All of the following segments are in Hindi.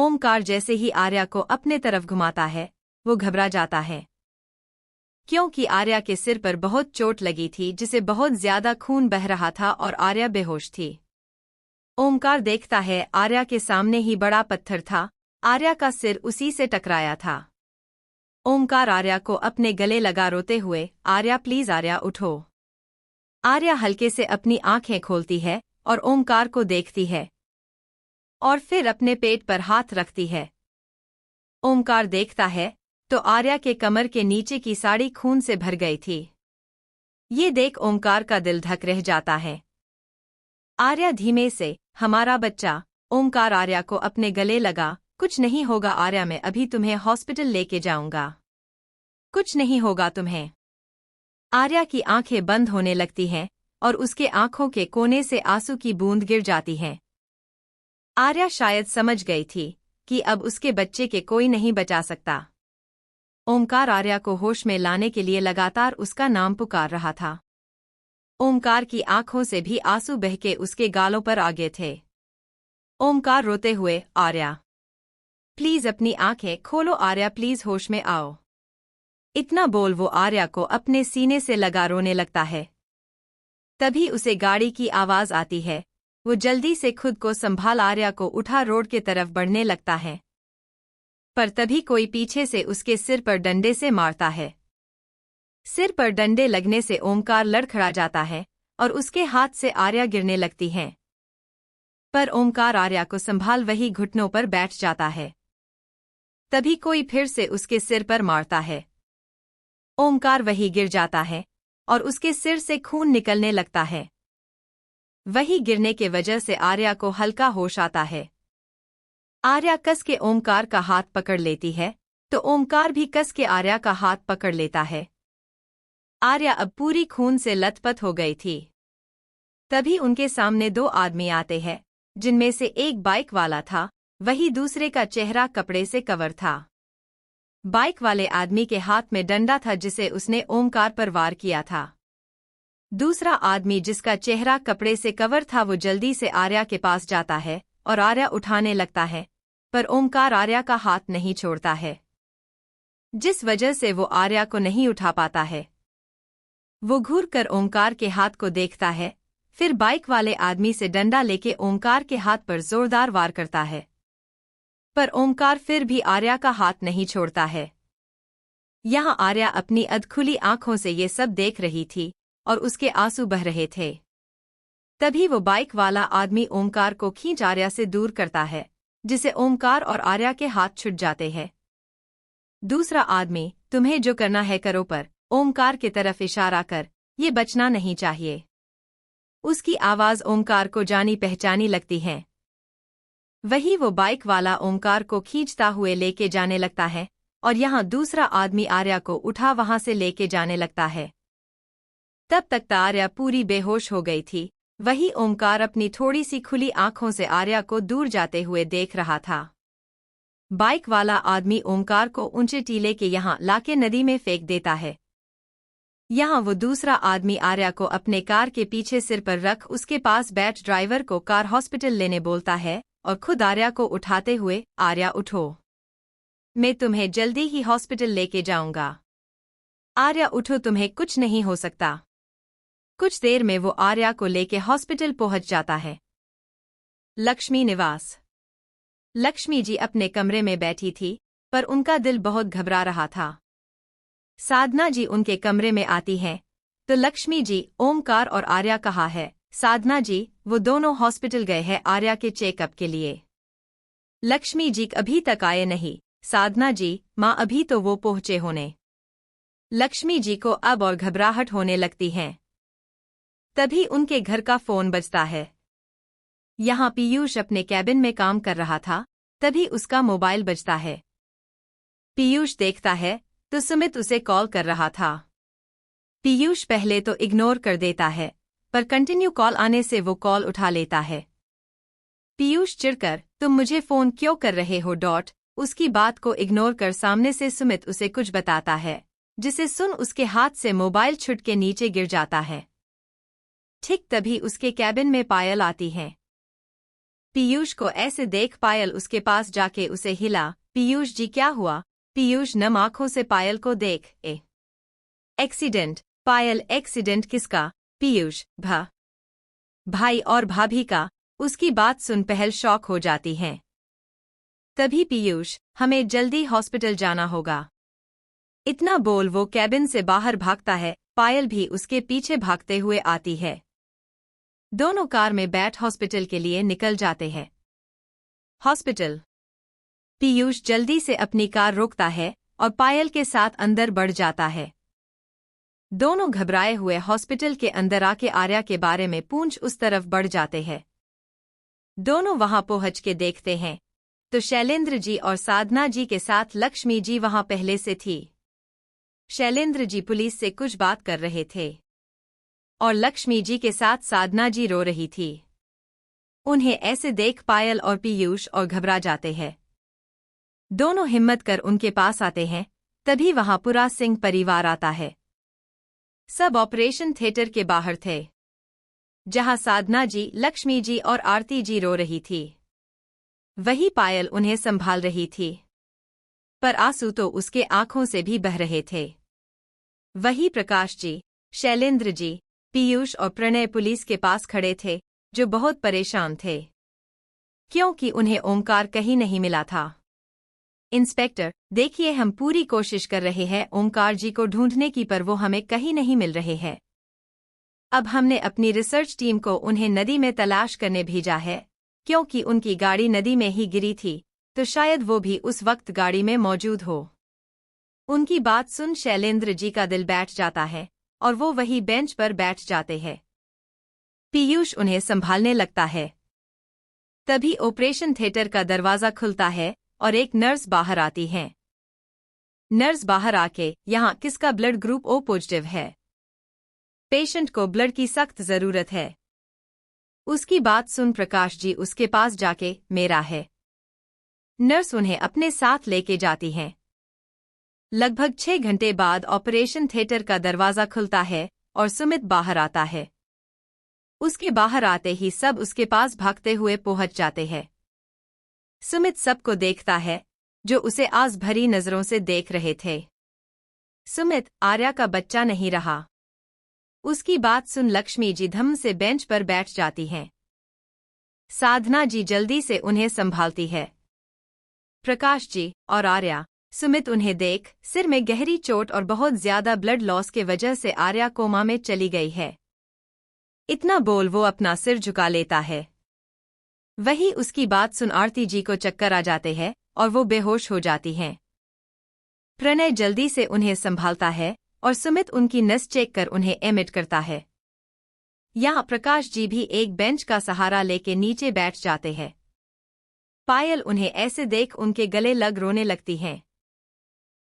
ओमकार जैसे ही आर्या को अपने तरफ घुमाता है, वो घबरा जाता है, क्योंकि आर्या के सिर पर बहुत चोट लगी थी जिसे बहुत ज्यादा खून बह रहा था और आर्या बेहोश थी। ओमकार देखता है आर्या के सामने ही बड़ा पत्थर था, आर्या का सिर उसी से टकराया था। ओमकार आर्या को अपने गले लगा रोते हुए, आर्या प्लीज आर्या उठो। आर्या हल्के से अपनी आंखें खोलती है और ओमकार को देखती है और फिर अपने पेट पर हाथ रखती है। ओमकार देखता है तो आर्या के कमर के नीचे की साड़ी खून से भर गई थी। ये देख ओमकार का दिल धक रह जाता है। आर्या धीमे से, हमारा बच्चा। ओमकार आर्या को अपने गले लगा, कुछ नहीं होगा आर्या, मैं अभी तुम्हें हॉस्पिटल लेके जाऊंगा, कुछ नहीं होगा तुम्हें। आर्या की आंखें बंद होने लगती हैं और उसके आंखों के कोने से आंसू की बूंद गिर जाती हैं। आर्या शायद समझ गई थी कि अब उसके बच्चे के कोई नहीं बचा सकता। ओमकार आर्या को होश में लाने के लिए लगातार उसका नाम पुकार रहा था। ओमकार की आंखों से भी आंसू बह के उसके गालों पर आ गए थे। ओमकार रोते हुए, आर्या प्लीज अपनी आंखें खोलो, आर्या प्लीज होश में आओ। इतना बोल वो आर्या को अपने सीने से लगा रोने लगता है। तभी उसे गाड़ी की आवाज आती है। वो जल्दी से खुद को संभाल आर्या को उठा रोड के तरफ बढ़ने लगता है, पर तभी कोई पीछे से उसके सिर पर डंडे से मारता है। सिर पर डंडे लगने से ओमकार लड़खड़ा जाता है और उसके हाथ से आर्या गिरने लगती है, पर ओमकार आर्या को संभाल वही घुटनों पर बैठ जाता है। तभी कोई फिर से उसके सिर पर मारता है। ओमकार वही गिर जाता है और उसके सिर से खून निकलने लगता है। वही गिरने के वजह से आर्या को हल्का होश आता है। आर्या कस के ओमकार का हाथ पकड़ लेती है तो ओमकार भी कस के आर्या का हाथ पकड़ लेता है। आर्या अब पूरी खून से लथपथ हो गई थी। तभी उनके सामने दो आदमी आते हैं, जिनमें से एक बाइक वाला था, वही दूसरे का चेहरा कपड़े से कवर था। बाइक वाले आदमी के हाथ में डंडा था जिसे उसने ओमकार पर वार किया था। दूसरा आदमी जिसका चेहरा कपड़े से कवर था वो जल्दी से आर्या के पास जाता है और आर्या उठाने लगता है, पर ओमकार आर्या का हाथ नहीं छोड़ता है, जिस वजह से वो आर्या को नहीं उठा पाता है। वो घूर कर ओमकार के हाथ को देखता है, फिर बाइक वाले आदमी से डंडा लेके ओमकार के हाथ पर जोरदार वार करता है, पर ओमकार फिर भी आर्या का हाथ नहीं छोड़ता है। यहाँ आर्या अपनी अधखुली आंखों से ये सब देख रही थी और उसके आंसू बह रहे थे। तभी वो बाइक वाला आदमी ओमकार को खींच आर्या से दूर करता है, जिसे ओमकार और आर्या के हाथ छूट जाते हैं। दूसरा आदमी, तुम्हें जो करना है करो, पर ओमकार की तरफ इशारा कर, ये बचना नहीं चाहिए। उसकी आवाज ओमकार को जानी पहचानी लगती है। वही वो बाइक वाला ओमकार को खींचता हुए लेके जाने लगता है और यहाँ दूसरा आदमी आर्या को उठा वहां से लेके जाने लगता है। तब तक आर्या पूरी बेहोश हो गई थी। वही ओमकार अपनी थोड़ी सी खुली आंखों से आर्या को दूर जाते हुए देख रहा था। बाइक वाला आदमी ओमकार को ऊंचे टीले के यहाँ लाके नदी में फेंक देता है। यहाँ वो दूसरा आदमी आर्या को अपने कार के पीछे सिर पर रख उसके पास बैठ ड्राइवर को कार हॉस्पिटल लेने बोलता है और खुद आर्या को उठाते हुए, आर्या उठो, मैं तुम्हें जल्दी ही हॉस्पिटल लेके जाऊंगा। आर्या उठो, तुम्हें कुछ नहीं हो सकता। कुछ देर में वो आर्या को लेके हॉस्पिटल पहुंच जाता है। लक्ष्मी निवास। लक्ष्मी जी अपने कमरे में बैठी थी, पर उनका दिल बहुत घबरा रहा था। साधना जी उनके कमरे में आती हैं, तो लक्ष्मी जी, ओमकार और आर्या कहाँ है? साधना जी, वो दोनों हॉस्पिटल गए हैं आर्या के चेकअप के लिए। लक्ष्मी जी अभी तक आए नहीं। साधना जी, माँ अभी तो वो पहुंचे होने। लक्ष्मी जी को अब और घबराहट होने लगती है। तभी उनके घर का फोन बजता है। यहाँ पीयूष अपने कैबिन में काम कर रहा था, तभी उसका मोबाइल बजता है। पीयूष देखता है तो सुमित उसे कॉल कर रहा था। पीयूष पहले तो इग्नोर कर देता है, पर कंटिन्यू कॉल आने से वो कॉल उठा लेता है। पीयूष चिढ़कर, तुम मुझे फोन क्यों कर रहे हो? उसकी बात को इग्नोर कर सामने से सुमित उसे कुछ बताता है, जिसे सुन उसके हाथ से मोबाइल छुट के नीचे गिर जाता है। ठीक तभी उसके कैबिन में पायल आती है। पीयूष को ऐसे देख पायल उसके पास जाके उसे हिला। पीयूष जी क्या हुआ? पीयूष नम आंखों से पायल को देख एक्सीडेंट। पायल एक्सीडेंट किसका? पीयूष भाई और भाभी का। उसकी बात सुन पहल शॉक हो जाती हैं। तभी पीयूष हमें जल्दी हॉस्पिटल जाना होगा। इतना बोल वो कैबिन से बाहर भागता है। पायल भी उसके पीछे भागते हुए आती है। दोनों कार में बैठ हॉस्पिटल के लिए निकल जाते हैं। हॉस्पिटल। पीयूष जल्दी से अपनी कार रोकता है और पायल के साथ अंदर बढ़ जाता है। दोनों घबराए हुए हॉस्पिटल के अंदर आके आर्या के बारे में पूछ उस तरफ बढ़ जाते हैं। दोनों वहां पहुंच के देखते हैं तो शैलेंद्र जी और साधना जी के साथ लक्ष्मी जी वहां पहले से थी। शैलेंद्र जी पुलिस से कुछ बात कर रहे थे और लक्ष्मी जी के साथ साधना जी रो रही थी। उन्हें ऐसे देख पायल और पीयूष और घबरा जाते हैं। दोनों हिम्मत कर उनके पास आते हैं। तभी वहां पूरा सिंह परिवार आता है। सब ऑपरेशन थिएटर के बाहर थे, जहां साधना जी, लक्ष्मी जी और आरती जी रो रही थी। वही पायल उन्हें संभाल रही थी, पर आंसू तो उसके आंखों से भी बह रहे थे। वही प्रकाश जी, शैलेंद्र जी, पीयूष और प्रणय पुलिस के पास खड़े थे, जो बहुत परेशान थे क्योंकि उन्हें ओमकार कहीं नहीं मिला था। इंस्पेक्टर, देखिए हम पूरी कोशिश कर रहे हैं ओमकार जी को ढूंढने की, पर वो हमें कहीं नहीं मिल रहे हैं। अब हमने अपनी रिसर्च टीम को उन्हें नदी में तलाश करने भेजा है, क्योंकि उनकी गाड़ी नदी में ही गिरी थी, तो शायद वो भी उस वक्त गाड़ी में मौजूद हो। उनकी बात सुन शैलेंद्र जी का दिल बैठ जाता है और वो वही बेंच पर बैठ जाते हैं। पीयूष उन्हें संभालने लगता है। तभी ऑपरेशन थिएटर का दरवाजा खुलता है और एक नर्स बाहर आती है। नर्स बाहर आके, यहाँ किसका ब्लड ग्रुप ओ पॉजिटिव है? पेशेंट को ब्लड की सख्त जरूरत है। उसकी बात सुन प्रकाश जी उसके पास जाके, मेरा है। नर्स उन्हें अपने साथ लेके जाती हैं। लगभग 6 घंटे बाद ऑपरेशन थिएटर का दरवाजा खुलता है और सुमित बाहर आता है। उसके बाहर आते ही सब उसके पास भागते हुए पहुंच जाते हैं। सुमित सबको देखता है, जो उसे आस भरी नजरों से देख रहे थे। सुमित आर्या का बच्चा नहीं रहा। उसकी बात सुन लक्ष्मी जी धम से बेंच पर बैठ जाती हैं। साधना जी जल्दी से उन्हें संभालती है। प्रकाश जी और आर्या, सुमित उन्हें देख, सिर में गहरी चोट और बहुत ज्यादा ब्लड लॉस के वजह से आर्या कोमा में चली गई है। इतना बोल वो अपना सिर झुका लेता है। वही उसकी बात सुन आरती जी को चक्कर आ जाते हैं और वो बेहोश हो जाती हैं। प्रणय जल्दी से उन्हें संभालता है और सुमित उनकी नस चेक कर उन्हें एडमिट करता है। यहाँ प्रकाश जी भी एक बेंच का सहारा लेके नीचे बैठ जाते हैं। पायल उन्हें ऐसे देख उनके गले लग रोने लगती हैं।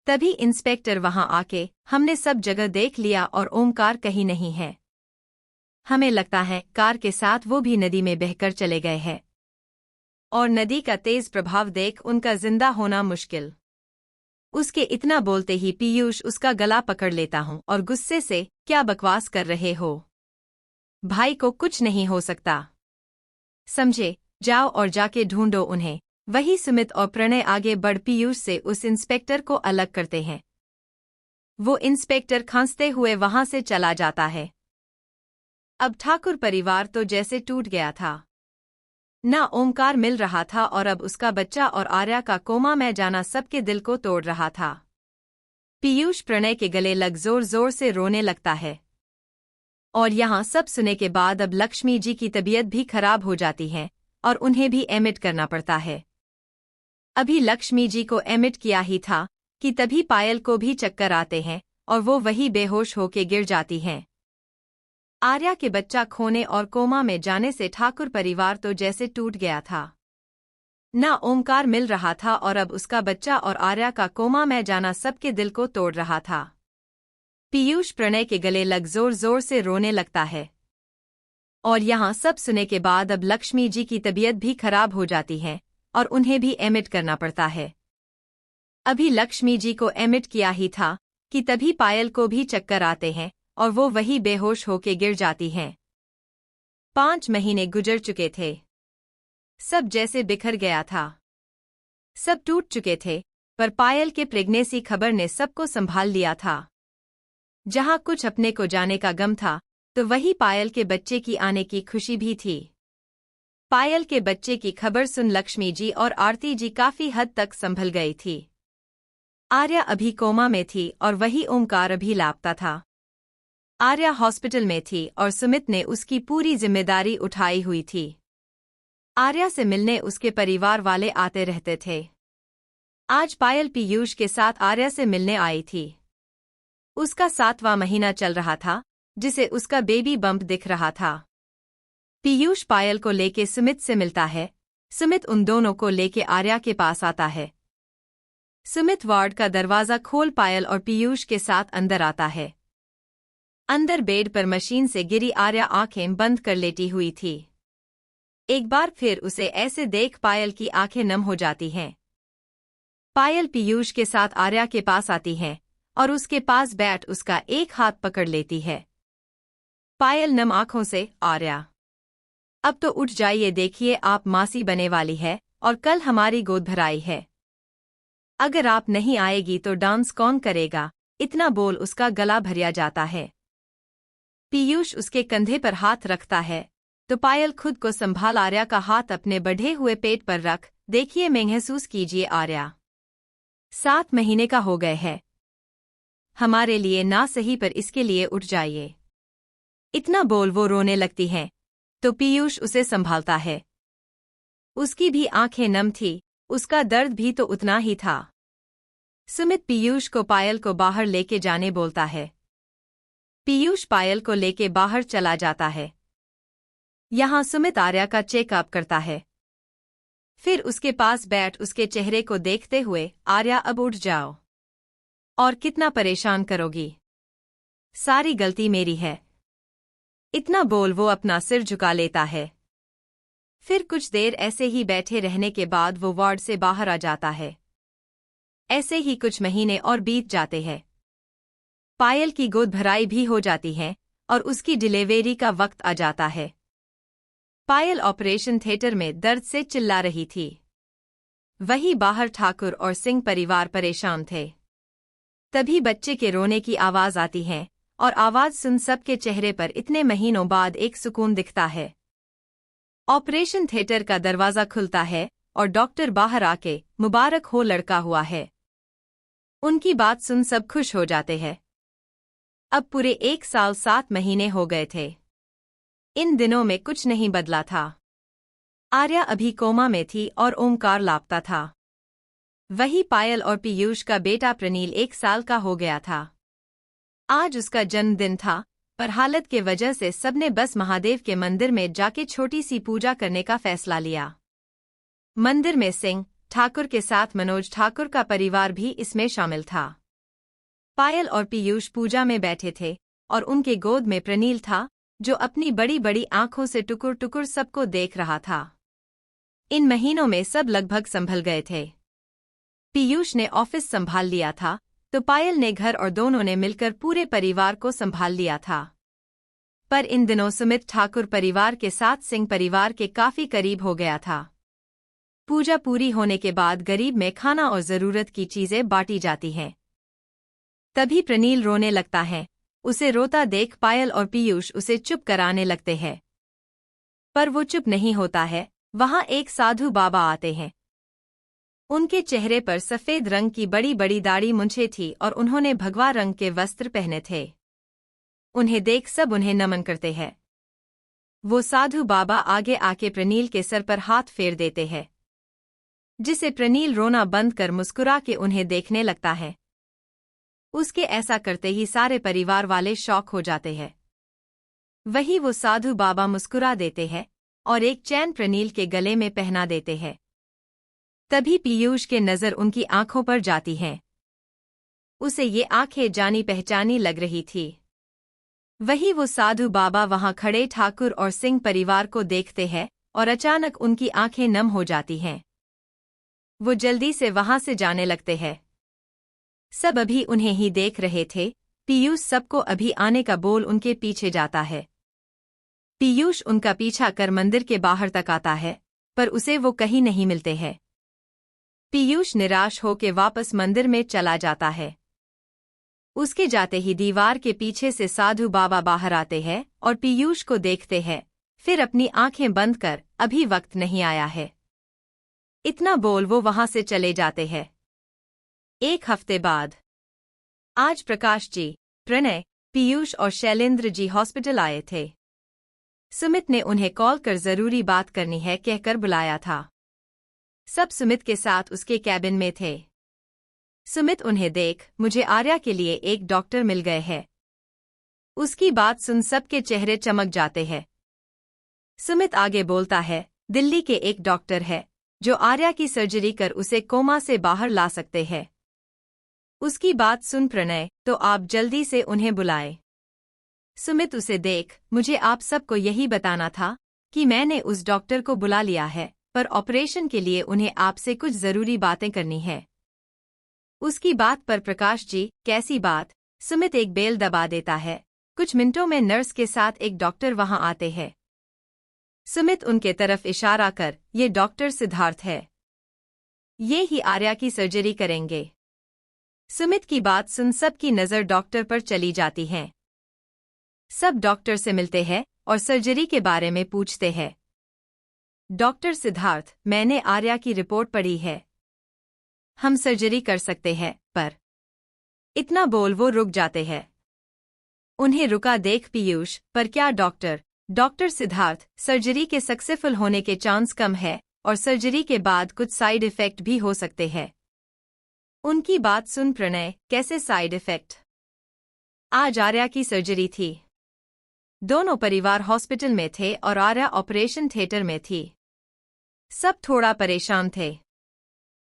तभी इंस्पेक्टर वहां आके, हमने सब जगह देख लिया और ओमकार कहीं नहीं है। हमें लगता है कार के साथ वो भी नदी में बहकर चले गए हैं और नदी का तेज प्रभाव देख उनका जिंदा होना मुश्किल। उसके इतना बोलते ही पीयूष उसका गला पकड़ लेता हूं और गुस्से से, क्या बकवास कर रहे हो? भाई को कुछ नहीं हो सकता, समझे? जाओ और जाके ढूंढो उन्हें। वही सुमित और प्रणय आगे बढ़ पीयूष से उस इंस्पेक्टर को अलग करते हैं। वो इंस्पेक्टर खांसते हुए वहां से चला जाता है। अब ठाकुर परिवार तो जैसे टूट गया था। ना ओमकार मिल रहा था और अब उसका बच्चा और आर्या का कोमा में जाना सबके दिल को तोड़ रहा था। पीयूष प्रणय के गले लग जोर जोर से रोने लगता है। और यहाँ सब सुने के बाद अब लक्ष्मी जी की तबीयत भी खराब हो जाती है और उन्हें भी एडमिट करना पड़ता है। अभी लक्ष्मी जी को एडमिट किया ही था कि तभी पायल को भी चक्कर आते हैं और वो वही बेहोश होके गिर जाती हैं। आर्या के बच्चा खोने और कोमा में जाने से ठाकुर परिवार तो जैसे टूट गया था। ना ओमकार मिल रहा था और अब उसका बच्चा और आर्या का कोमा में जाना सबके दिल को तोड़ रहा था। पीयूष प्रणय के गले लग जोर जोर से रोने लगता है। और यहाँ सब सुने के बाद अब लक्ष्मी जी की तबीयत भी खराब हो जाती है और उन्हें भी एडमिट करना पड़ता है। अभी लक्ष्मी जी को एडमिट किया ही था कि तभी पायल को भी चक्कर आते हैं और वो वही बेहोश होके गिर जाती हैं। 5 महीने गुजर चुके थे। सब जैसे बिखर गया था। सब टूट चुके थे, पर पायल के प्रेग्नेंसी खबर ने सबको संभाल लिया था। जहां कुछ अपने को जाने का गम था, तो वही पायल के बच्चे की आने की खुशी भी थी। पायल के बच्चे की खबर सुन लक्ष्मी जी और आरती जी काफी हद तक संभल गई थी। आर्या अभी कोमा में थी और वही ओमकार अभी लापता था। आर्या हॉस्पिटल में थी और सुमित ने उसकी पूरी जिम्मेदारी उठाई हुई थी। आर्या से मिलने उसके परिवार वाले आते रहते थे। आज पायल पीयूष के साथ आर्या से मिलने आई थी। उसका 7वां महीना चल रहा था, जिसे उसका बेबी बम्प दिख रहा था। पीयूष पायल को लेके सुमित से मिलता है। सुमित उन दोनों को लेके आर्या के पास आता है। सुमित वार्ड का दरवाजा खोल पायल और पीयूष के साथ अंदर आता है। अंदर बेड पर मशीन से गिरी आर्या आंखें बंद कर लेटी हुई थी। एक बार फिर उसे ऐसे देख पायल की आंखें नम हो जाती हैं। पायल पीयूष के साथ आर्या के पास आती है और उसके पास बैठ उसका एक हाथ पकड़ लेती है। पायल नम आंखों से, आर्या अब तो उठ जाइए, देखिए आप मासी बने वाली है और कल हमारी गोद भराई है। अगर आप नहीं आएगी तो डांस कौन करेगा, इतना बोल उसका गला भरिया जाता है। पीयूष उसके कंधे पर हाथ रखता है तो पायल खुद को संभाल आर्या का हाथ अपने बढ़े हुए पेट पर रख, देखिए महसूस कीजिए आर्या 7 महीने का हो गए है। हमारे लिए ना सही पर इसके लिए उठ जाइए। इतना बोल वो रोने लगती है तो पीयूष उसे संभालता है। उसकी भी आंखें नम थी, उसका दर्द भी तो उतना ही था। सुमित पीयूष को पायल को बाहर लेके जाने बोलता है। पीयूष पायल को लेके बाहर चला जाता है। यहाँ सुमित आर्या का चेकअप करता है। फिर उसके पास बैठ उसके चेहरे को देखते हुए, आर्या अब उठ जाओ। और कितना परेशान करोगी, सारी गलती मेरी है। इतना बोल वो अपना सिर झुका लेता है। फिर कुछ देर ऐसे ही बैठे रहने के बाद वो वार्ड से बाहर आ जाता है। ऐसे ही कुछ महीने और बीत जाते हैं। पायल की गोद भराई भी हो जाती है और उसकी डिलीवरी का वक्त आ जाता है। पायल ऑपरेशन थिएटर में दर्द से चिल्ला रही थी। वहीं बाहर ठाकुर और सिंह परिवार परेशान थे। तभी बच्चे के रोने की आवाज आती है और आवाज सुन सबके चेहरे पर इतने महीनों बाद एक सुकून दिखता है। ऑपरेशन थिएटर का दरवाजा खुलता है और डॉक्टर बाहर आके, मुबारक हो लड़का हुआ है। उनकी बात सुन सब खुश हो जाते हैं। अब पूरे 1 साल 7 महीने हो गए थे। इन दिनों में कुछ नहीं बदला था। आर्या अभी कोमा में थी और ओमकार लापता था। वही पायल और पीयूष का बेटा प्रनील 1 साल का हो गया था। आज उसका जन्मदिन था, पर हालत के वजह से सबने बस महादेव के मंदिर में जाके छोटी सी पूजा करने का फैसला लिया। मंदिर में सिंह ठाकुर के साथ मनोज ठाकुर का परिवार भी इसमें शामिल था। पायल और पीयूष पूजा में बैठे थे और उनके गोद में प्रनील था, जो अपनी बड़ी बड़ी आंखों से टुकुर टुकुर सबको देख रहा था। इन महीनों में सब लगभग संभल गए थे। पीयूष ने ऑफिस संभाल लिया था तो पायल ने घर और दोनों ने मिलकर पूरे परिवार को संभाल लिया था। पर इन दिनों सुमित ठाकुर परिवार के साथ सिंह परिवार के काफी करीब हो गया था। पूजा पूरी होने के बाद गरीब में खाना और जरूरत की चीजें बांटी जाती हैं। तभी प्रनील रोने लगता है। उसे रोता देख पायल और पीयूष उसे चुप कराने लगते हैं, पर वो चुप नहीं होता है। वहां एक साधु बाबा आते हैं। उनके चेहरे पर सफेद रंग की बड़ी बड़ी दाढ़ी मूंछें थी और उन्होंने भगवा रंग के वस्त्र पहने थे। उन्हें देख सब उन्हें नमन करते हैं। वो साधु बाबा आगे आके प्रनील के सर पर हाथ फेर देते हैं, जिसे प्रनील रोना बंद कर मुस्कुरा के उन्हें देखने लगता है। उसके ऐसा करते ही सारे परिवार वाले शॉक हो जाते हैं। वही वो साधु बाबा मुस्कुरा देते हैं और एक चैन प्रनील के गले में पहना देते हैं। तभी पीयूष के नजर उनकी आंखों पर जाती है। उसे ये आंखें जानी पहचानी लग रही थी। वही वो साधु बाबा वहां खड़े ठाकुर और सिंह परिवार को देखते हैं और अचानक उनकी आंखें नम हो जाती हैं। वो जल्दी से वहां से जाने लगते हैं। सब अभी उन्हें ही देख रहे थे। पीयूष सबको अभी आने का बोल उनके पीछे जाता है। पीयूष उनका पीछा कर मंदिर के बाहर तक आता है पर उसे वो कहीं नहीं मिलते हैं। पीयूष निराश होकर वापस मंदिर में चला जाता है। उसके जाते ही दीवार के पीछे से साधु बाबा बाहर आते हैं और पीयूष को देखते हैं, फिर अपनी आंखें बंद कर अभी वक्त नहीं आया है, इतना बोल वो वहां से चले जाते हैं। एक हफ्ते बाद आज प्रकाश जी, प्रणय, पीयूष और शैलेंद्र जी हॉस्पिटल आए थे। सुमित ने उन्हें कॉल कर जरूरी बात करनी है कहकर बुलाया था। सब सुमित के साथ उसके कैबिन में थे। सुमित उन्हें देख, मुझे आर्या के लिए एक डॉक्टर मिल गए हैं। उसकी बात सुन सबके चेहरे चमक जाते हैं। सुमित आगे बोलता है, दिल्ली के एक डॉक्टर है जो आर्या की सर्जरी कर उसे कोमा से बाहर ला सकते हैं। उसकी बात सुन प्रणय, तो आप जल्दी से उन्हें बुलाए। सुमित उसे देख, मुझे आप सबको यही बताना था कि मैंने उस डॉक्टर को बुला लिया है, पर ऑपरेशन के लिए उन्हें आपसे कुछ जरूरी बातें करनी है। उसकी बात पर प्रकाश जी, कैसी बात? सुमित एक बेल दबा देता है। कुछ मिनटों में नर्स के साथ एक डॉक्टर वहां आते हैं। सुमित उनके तरफ इशारा कर, ये डॉक्टर सिद्धार्थ है, ये ही आर्या की सर्जरी करेंगे। सुमित की बात सुन सबकी नजर डॉक्टर पर चली जाती है। सब डॉक्टर से मिलते हैं और सर्जरी के बारे में पूछते हैं। डॉक्टर सिद्धार्थ, मैंने आर्या की रिपोर्ट पढ़ी है, हम सर्जरी कर सकते हैं, पर इतना बोल वो रुक जाते हैं। उन्हें रुका देख पीयूष, पर क्या डॉक्टर? डॉक्टर सिद्धार्थ, सर्जरी के सक्सेसफुल होने के चांस कम है और सर्जरी के बाद कुछ साइड इफेक्ट भी हो सकते हैं। उनकी बात सुन प्रणय, कैसे साइड इफेक्ट? आज आर्या की सर्जरी थी। दोनों परिवार हॉस्पिटल में थे और आर्या ऑपरेशन थिएटर में थी। सब थोड़ा परेशान थे।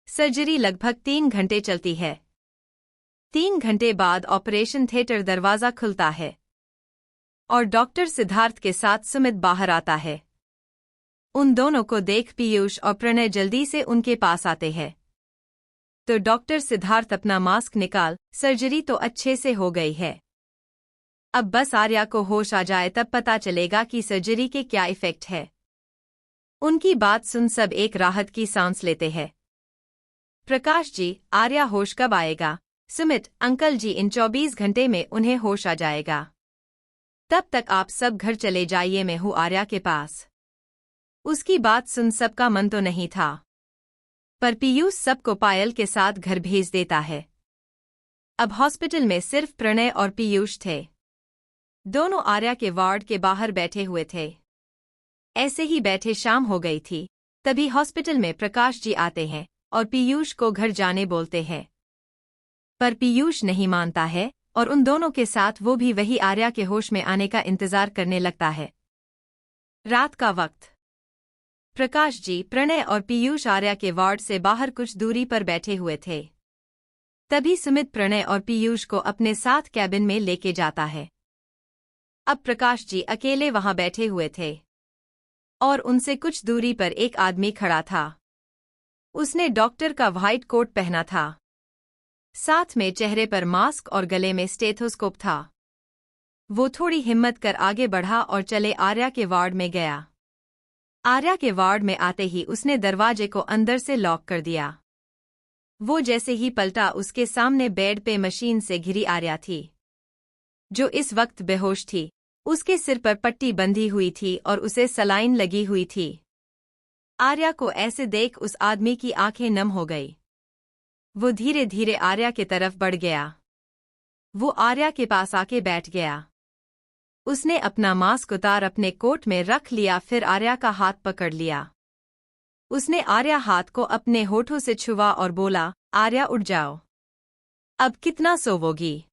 सर्जरी लगभग 3 घंटे चलती है। 3 घंटे बाद ऑपरेशन थिएटर दरवाजा खुलता है और डॉक्टर सिद्धार्थ के साथ सुमित बाहर आता है। उन दोनों को देख पीयूष और प्रणय जल्दी से उनके पास आते हैं। तो डॉक्टर सिद्धार्थ अपना मास्क निकाल, सर्जरी तो अच्छे से हो गई है, अब बस आर्या को होश आ जाए तब पता चलेगा कि सर्जरी के क्या इफेक्ट है। उनकी बात सुन सब एक राहत की सांस लेते हैं। प्रकाश जी, आर्या होश कब आएगा? सुमित, अंकल जी, इन 24 घंटे में उन्हें होश आ जाएगा, तब तक आप सब घर चले जाइए, मैं हूँ आर्या के पास। उसकी बात सुन सबका मन तो नहीं था, पर पीयूष सबको पायल के साथ घर भेज देता है। अब हॉस्पिटल में सिर्फ प्रणय और पीयूष थे। दोनों आर्या के वार्ड के बाहर बैठे हुए थे। ऐसे ही बैठे शाम हो गई थी, तभी हॉस्पिटल में प्रकाश जी आते हैं और पीयूष को घर जाने बोलते हैं, पर पीयूष नहीं मानता है और उन दोनों के साथ वो भी वही आर्या के होश में आने का इंतजार करने लगता है। रात का वक्त। प्रकाश जी, प्रणय और पीयूष आर्या के वार्ड से बाहर कुछ दूरी पर बैठे हुए थे। तभी सुमित प्रणय और पीयूष को अपने साथ कैबिन में लेके जाता है। अब प्रकाश जी अकेले वहां बैठे हुए थे और उनसे कुछ दूरी पर एक आदमी खड़ा था। उसने डॉक्टर का व्हाइट कोट पहना था, साथ में चेहरे पर मास्क और गले में स्टेथोस्कोप था। वो थोड़ी हिम्मत कर आगे बढ़ा और चले आर्या के वार्ड में गया। आर्या के वार्ड में आते ही उसने दरवाजे को अंदर से लॉक कर दिया। वो जैसे ही पलटा, उसके सामने बेड पे मशीन से घिरी आर्या थी, जो इस वक्त बेहोश थी। उसके सिर पर पट्टी बंधी हुई थी और उसे सलाइन लगी हुई थी। आर्या को ऐसे देख उस आदमी की आंखें नम हो गई। वो धीरे धीरे आर्या की तरफ बढ़ गया। वो आर्या के पास आके बैठ गया। उसने अपना मास्क उतार अपने कोट में रख लिया, फिर आर्या का हाथ पकड़ लिया। उसने आर्या हाथ को अपने होठों से छुआ और बोला, आर्या उठ जाओ, अब कितना सोवोगी,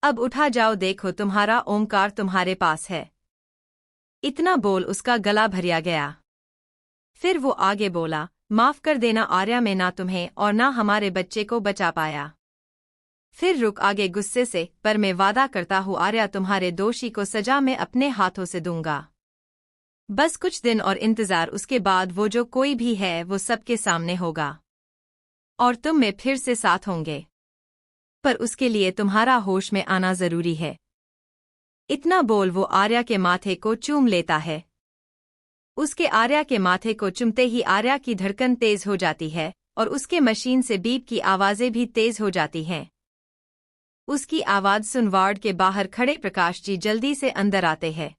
अब उठा जाओ, देखो तुम्हारा ओमकार तुम्हारे पास है। इतना बोल उसका गला भरिया गया। फिर वो आगे बोला, माफ कर देना आर्या, मैं ना तुम्हें और ना हमारे बच्चे को बचा पाया। फिर रुक आगे गुस्से से, पर मैं वादा करता हूँ आर्या, तुम्हारे दोषी को सजा मैं अपने हाथों से दूंगा। बस कुछ दिन और इंतजार, उसके बाद वो जो कोई भी है वो सबके सामने होगा और तुम में फिर से साथ होंगे, पर उसके लिए तुम्हारा होश में आना जरूरी है। इतना बोल वो आर्या के माथे को चूम लेता है। उसके आर्या के माथे को चुमते ही आर्या की धड़कन तेज हो जाती है और उसके मशीन से बीप की आवाजें भी तेज हो जाती हैं। उसकी आवाज सुन वार्ड के बाहर खड़े प्रकाश जी जल्दी से अंदर आते हैं।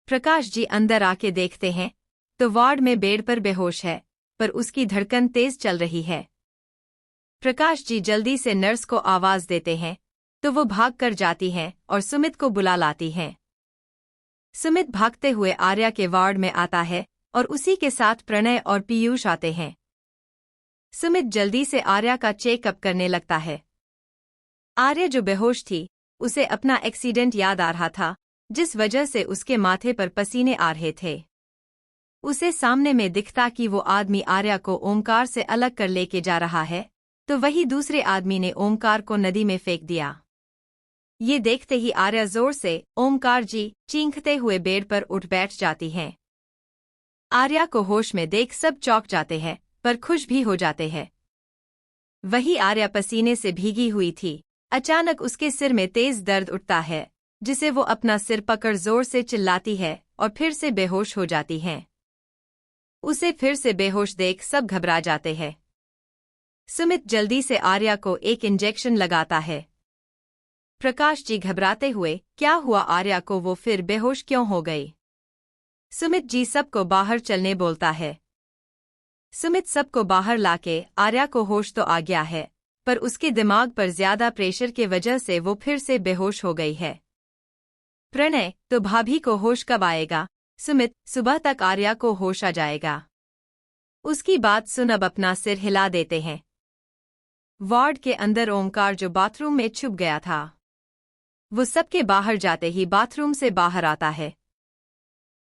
प्रकाश जी अंदर आके देखते हैं तो वार्ड में बेड पर बेहोश है, पर उसकी धड़कन तेज चल रही है। प्रकाश जी जल्दी से नर्स को आवाज देते हैं तो वो भाग कर जाती हैं और सुमित को बुला लाती हैं। सुमित भागते हुए आर्या के वार्ड में आता है और उसी के साथ प्रणय और पीयूष आते हैं। सुमित जल्दी से आर्या का चेकअप करने लगता है। आर्या जो बेहोश थी, उसे अपना एक्सीडेंट याद आ रहा था, जिस वजह से उसके माथे पर पसीने आ रहे थे। उसे सामने में दिखता कि वो आदमी आर्या को ओमकार से अलग कर लेके जा रहा है, तो वही दूसरे आदमी ने ओमकार को नदी में फेंक दिया। ये देखते ही आर्या जोर से ओमकार जी चींखते हुए बेड पर उठ बैठ जाती हैं। आर्या को होश में देख सब चौंक जाते हैं, पर खुश भी हो जाते हैं। वही आर्या पसीने से भीगी हुई थी। अचानक उसके सिर में तेज दर्द उठता है, जिसे वो अपना सिर पकड़ जोर से चिल्लाती है और फिर से बेहोश हो जाती हैं। उसे फिर से बेहोश देख सब घबरा जाते हैं। सुमित जल्दी से आर्या को एक इंजेक्शन लगाता है। प्रकाश जी घबराते हुए, क्या हुआ आर्या को, वो फिर बेहोश क्यों हो गई? सुमित जी सबको बाहर चलने बोलता है। सुमित सबको बाहर लाके आर्या को होश तो आ गया है, पर उसके दिमाग पर ज्यादा प्रेशर के वजह से वो फिर से बेहोश हो गई है। प्रणय, तो भाभी को होश कब आएगा? सुमित, सुबह तक आर्या को होश आ जाएगा। उसकी बात सुन अब अपना सिर हिला देते हैं। वार्ड के अंदर ओमकार जो बाथरूम में छुप गया था, वो सबके बाहर जाते ही बाथरूम से बाहर आता है।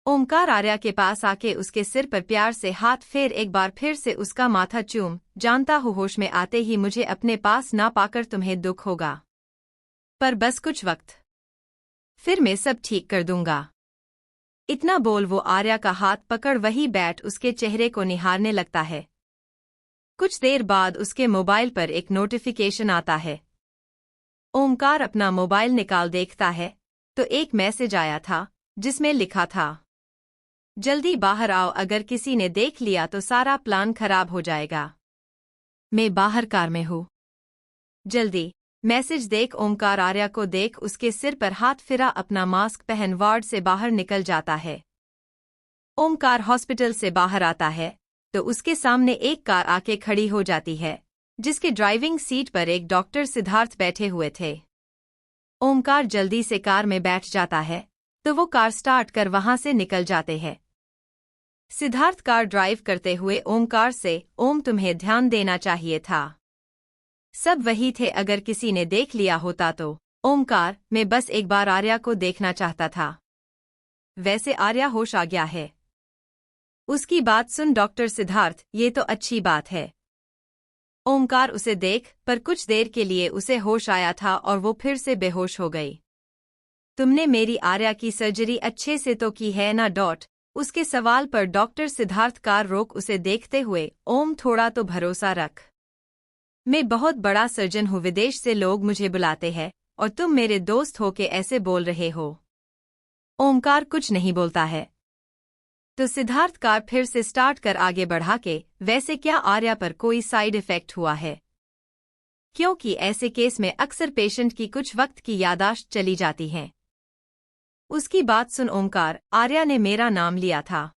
ओमकार आर्या के पास आके उसके सिर पर प्यार से हाथ फेर एक बार फिर से उसका माथा चूम, जानता हूँ होश में आते ही मुझे अपने पास ना पाकर तुम्हें दुख होगा, पर बस कुछ वक्त, फिर मैं सब ठीक कर दूंगा। इतना बोल वो आर्या का हाथ पकड़ वही बैठ उसके चेहरे को निहारने लगता है। कुछ देर बाद उसके मोबाइल पर एक नोटिफिकेशन आता है। ओमकार अपना मोबाइल निकाल देखता है तो एक मैसेज आया था, जिसमें लिखा था, जल्दी बाहर आओ, अगर किसी ने देख लिया तो सारा प्लान खराब हो जाएगा। मैं बाहर कार में हूँ, जल्दी। मैसेज देख ओमकार आर्या को देख उसके सिर पर हाथ फिरा अपना मास्क पहन वार्ड से बाहर निकल जाता है। ओमकार हॉस्पिटल से बाहर आता है तो उसके सामने एक कार आके खड़ी हो जाती है, जिसके ड्राइविंग सीट पर एक डॉक्टर सिद्धार्थ बैठे हुए थे। ओमकार जल्दी से कार में बैठ जाता है तो वो कार स्टार्ट कर वहां से निकल जाते हैं। सिद्धार्थ कार ड्राइव करते हुए ओमकार से, ओम तुम्हें ध्यान देना चाहिए था, सब वही थे, अगर किसी ने देख लिया होता तो। ओमकार, मैं बस एक बार आर्या को देखना चाहता था, वैसे आर्या होश आ गया है। उसकी बात सुन डॉक्टर सिद्धार्थ, ये तो अच्छी बात है। ओमकार उसे देख, पर कुछ देर के लिए उसे होश आया था और वो फिर से बेहोश हो गई। तुमने मेरी आर्या की सर्जरी अच्छे से तो की है ना? उसके सवाल पर डॉक्टर सिद्धार्थ कार रोक उसे देखते हुए, ओम थोड़ा तो भरोसा रख, मैं बहुत बड़ा सर्जन हूँ, विदेश से लोग मुझे बुलाते हैं और तुम मेरे दोस्त हो के ऐसे बोल रहे हो। ओमकार कुछ नहीं बोलता है तो सिद्धार्थ कार फिर से स्टार्ट कर आगे बढ़ा के, वैसे क्या आर्या पर कोई साइड इफेक्ट हुआ है? क्योंकि ऐसे केस में अक्सर पेशेंट की कुछ वक्त की यादाश्त चली जाती है। उसकी बात सुन ओमकार, आर्या ने मेरा नाम लिया था।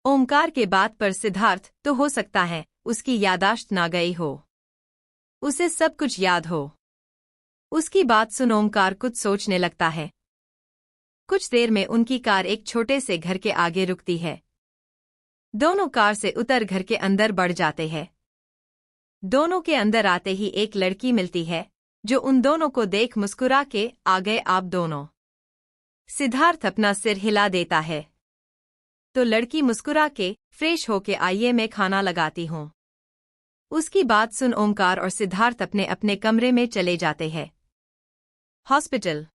ओमकार के बात पर सिद्धार्थ, तो हो सकता है उसकी यादाश्त ना गई हो, उसे सब कुछ याद हो। उसकी बात सुन ओमकार कुछ सोचने लगता है। कुछ देर में उनकी कार एक छोटे से घर के आगे रुकती है। दोनों कार से उतर घर के अंदर बढ़ जाते हैं। दोनों के अंदर आते ही एक लड़की मिलती है, जो उन दोनों को देख मुस्कुरा के, आ गए आप दोनों? सिद्धार्थ अपना सिर हिला देता है तो लड़की मुस्कुरा के, फ्रेश होके आइए मैं खाना लगाती हूँ। उसकी बात सुन ओमकार और सिद्धार्थ अपने अपने कमरे में चले जाते हैं। हॉस्पिटल।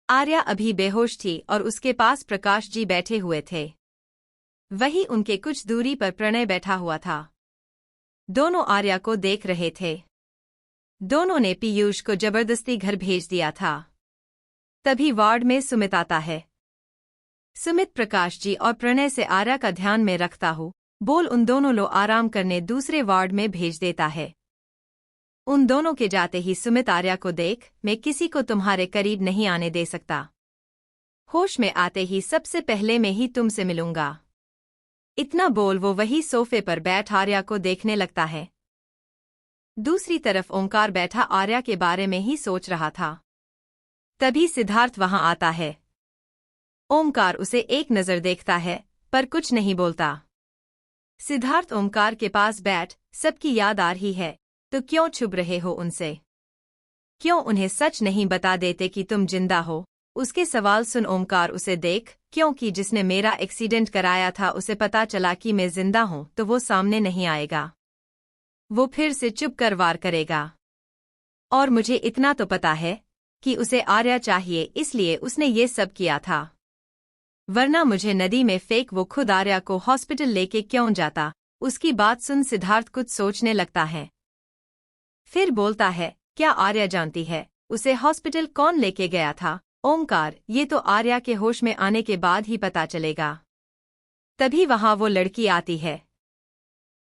आर्या अभी बेहोश थी और उसके पास प्रकाश जी बैठे हुए थे। वहीं उनके कुछ दूरी पर प्रणय बैठा हुआ था। दोनों आर्या को देख रहे थे। दोनों ने पीयूष को जबरदस्ती घर भेज दिया था। तभी वार्ड में सुमित आता है। सुमित प्रकाश जी और प्रणय से आर्या का ध्यान में रखता हूँ, बोल उन दोनों लो आराम करने दूसरे वार्ड में भेज देता है। उन दोनों के जाते ही सुमित आर्या को देख, मैं किसी को तुम्हारे करीब नहीं आने दे सकता। होश में आते ही सबसे पहले मैं ही तुमसे मिलूंगा। इतना बोल वो वही सोफे पर बैठ आर्या को देखने लगता है। दूसरी तरफ ओमकार बैठा आर्या के बारे में ही सोच रहा था। तभी सिद्धार्थ वहां आता है। ओमकार उसे एक नजर देखता है, पर कुछ नहीं बोलता। सिद्धार्थ ओमकार के पास बैठ, सबकी याद आ रही है, तो क्यों छुप रहे हो उनसे? क्यों उन्हें सच नहीं बता देते कि तुम जिंदा हो? उसके सवाल सुन ओमकार उसे देख, क्योंकि जिसने मेरा एक्सीडेंट कराया था उसे पता चला कि मैं जिंदा हूं तो वो सामने नहीं आएगा। वो फिर से चुप कर वार करेगा। और मुझे इतना तो पता है कि उसे आर्या चाहिए, इसलिए उसने ये सब किया था। वरना मुझे नदी में फेंक वो खुद आर्या को हॉस्पिटल लेके क्यों जाता? उसकी बात सुन सिद्धार्थ कुछ सोचने लगता है। फिर बोलता है, क्या आर्या जानती है उसे हॉस्पिटल कौन लेके गया था? ओमकार, ये तो आर्या के होश में आने के बाद ही पता चलेगा। तभी वहां वो लड़की आती है।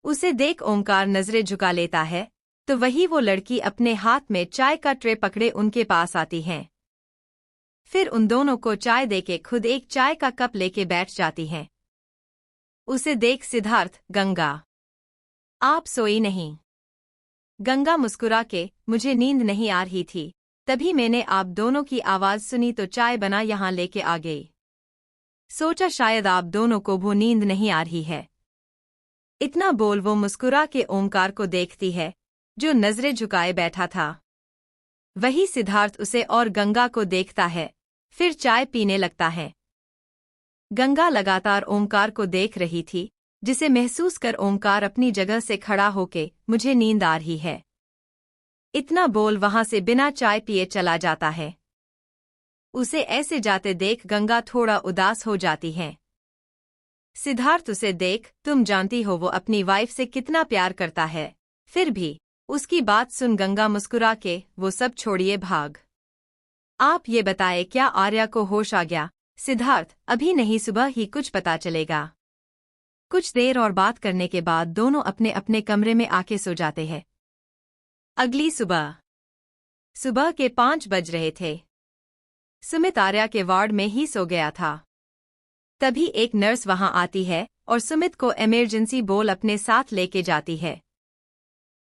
उसे देख ओमकार नजरें झुका लेता है, तो वही वो लड़की अपने हाथ में चाय का ट्रे पकड़े उनके पास आती है। फिर उन दोनों को चाय देके खुद एक चाय का कप लेके बैठ जाती है। उसे देख सिद्धार्थ, गंगा, आप सोई नहीं? गंगा मुस्कुरा के, मुझे नींद नहीं आ रही थी, तभी मैंने आप दोनों की आवाज सुनी तो चाय बना यहाँ लेके आ गई। सोचा शायद आप दोनों को वो नींद नहीं आ रही है। इतना बोल वो मुस्कुरा के ओमकार को देखती है, जो नजरें झुकाए बैठा था। वही सिद्धार्थ उसे और गंगा को देखता है, फिर चाय पीने लगता है। गंगा लगातार ओमकार को देख रही थी, जिसे महसूस कर ओमकार अपनी जगह से खड़ा होके, मुझे नींद आ रही है, इतना बोल वहां से बिना चाय पिए चला जाता है। उसे ऐसे जाते देख गंगा थोड़ा उदास हो जाती है। सिद्धार्थ उसे देख, तुम जानती हो वो अपनी वाइफ से कितना प्यार करता है, फिर भी उसकी बात सुन गंगा मुस्कुरा के, वो सब छोड़िए भाग। आप ये बताए क्या आर्या को होश आ गया? सिद्धार्थ, अभी नहीं, सुबह ही कुछ पता चलेगा। कुछ देर और बात करने के बाद दोनों अपने अपने कमरे में आके सो जाते हैं। अगली सुबह के 5 बज रहे थे। सुमित आर्या के वार्ड में ही सो गया था। तभी एक नर्स वहां आती है और सुमित को इमरजेंसी बोल अपने साथ लेके जाती है।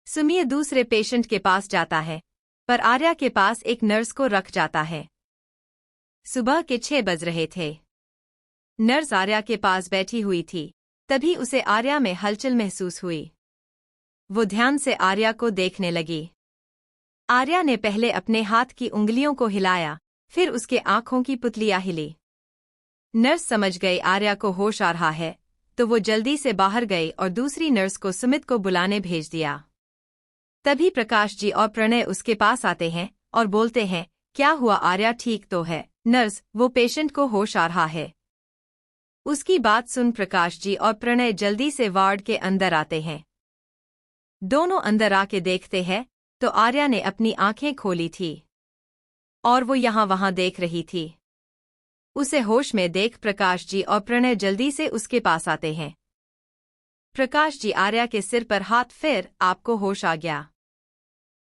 सुमित दूसरे पेशेंट के पास जाता है, पर आर्या के पास एक नर्स को रख जाता है। सुबह के 6 बज रहे थे। नर्स आर्या के पास बैठी हुई थी, तभी उसे आर्या में हलचल महसूस हुई। वो ध्यान से आर्या को देखने लगी। आर्या ने पहले अपने हाथ की उंगलियों को हिलाया, फिर उसके आंखों की पुतलियां हिली। नर्स समझ गई आर्या को होश आ रहा है, तो वो जल्दी से बाहर गई और दूसरी नर्स को सुमित को बुलाने भेज दिया। तभी प्रकाश जी और प्रणय उसके पास आते हैं और बोलते हैं, क्या हुआ, आर्या ठीक तो है? नर्स, वो पेशेंट को होश आ रहा है। उसकी बात सुन प्रकाश जी और प्रणय जल्दी से वार्ड के अंदर आते हैं। दोनों अंदर आके देखते हैं तो आर्या ने अपनी आंखें खोली थी और वो यहाँ वहां देख रही थी। उसे होश में देख प्रकाश जी और प्रणय जल्दी से उसके पास आते हैं। प्रकाश जी आर्या के सिर पर हाथ फेर, आपको होश आ गया?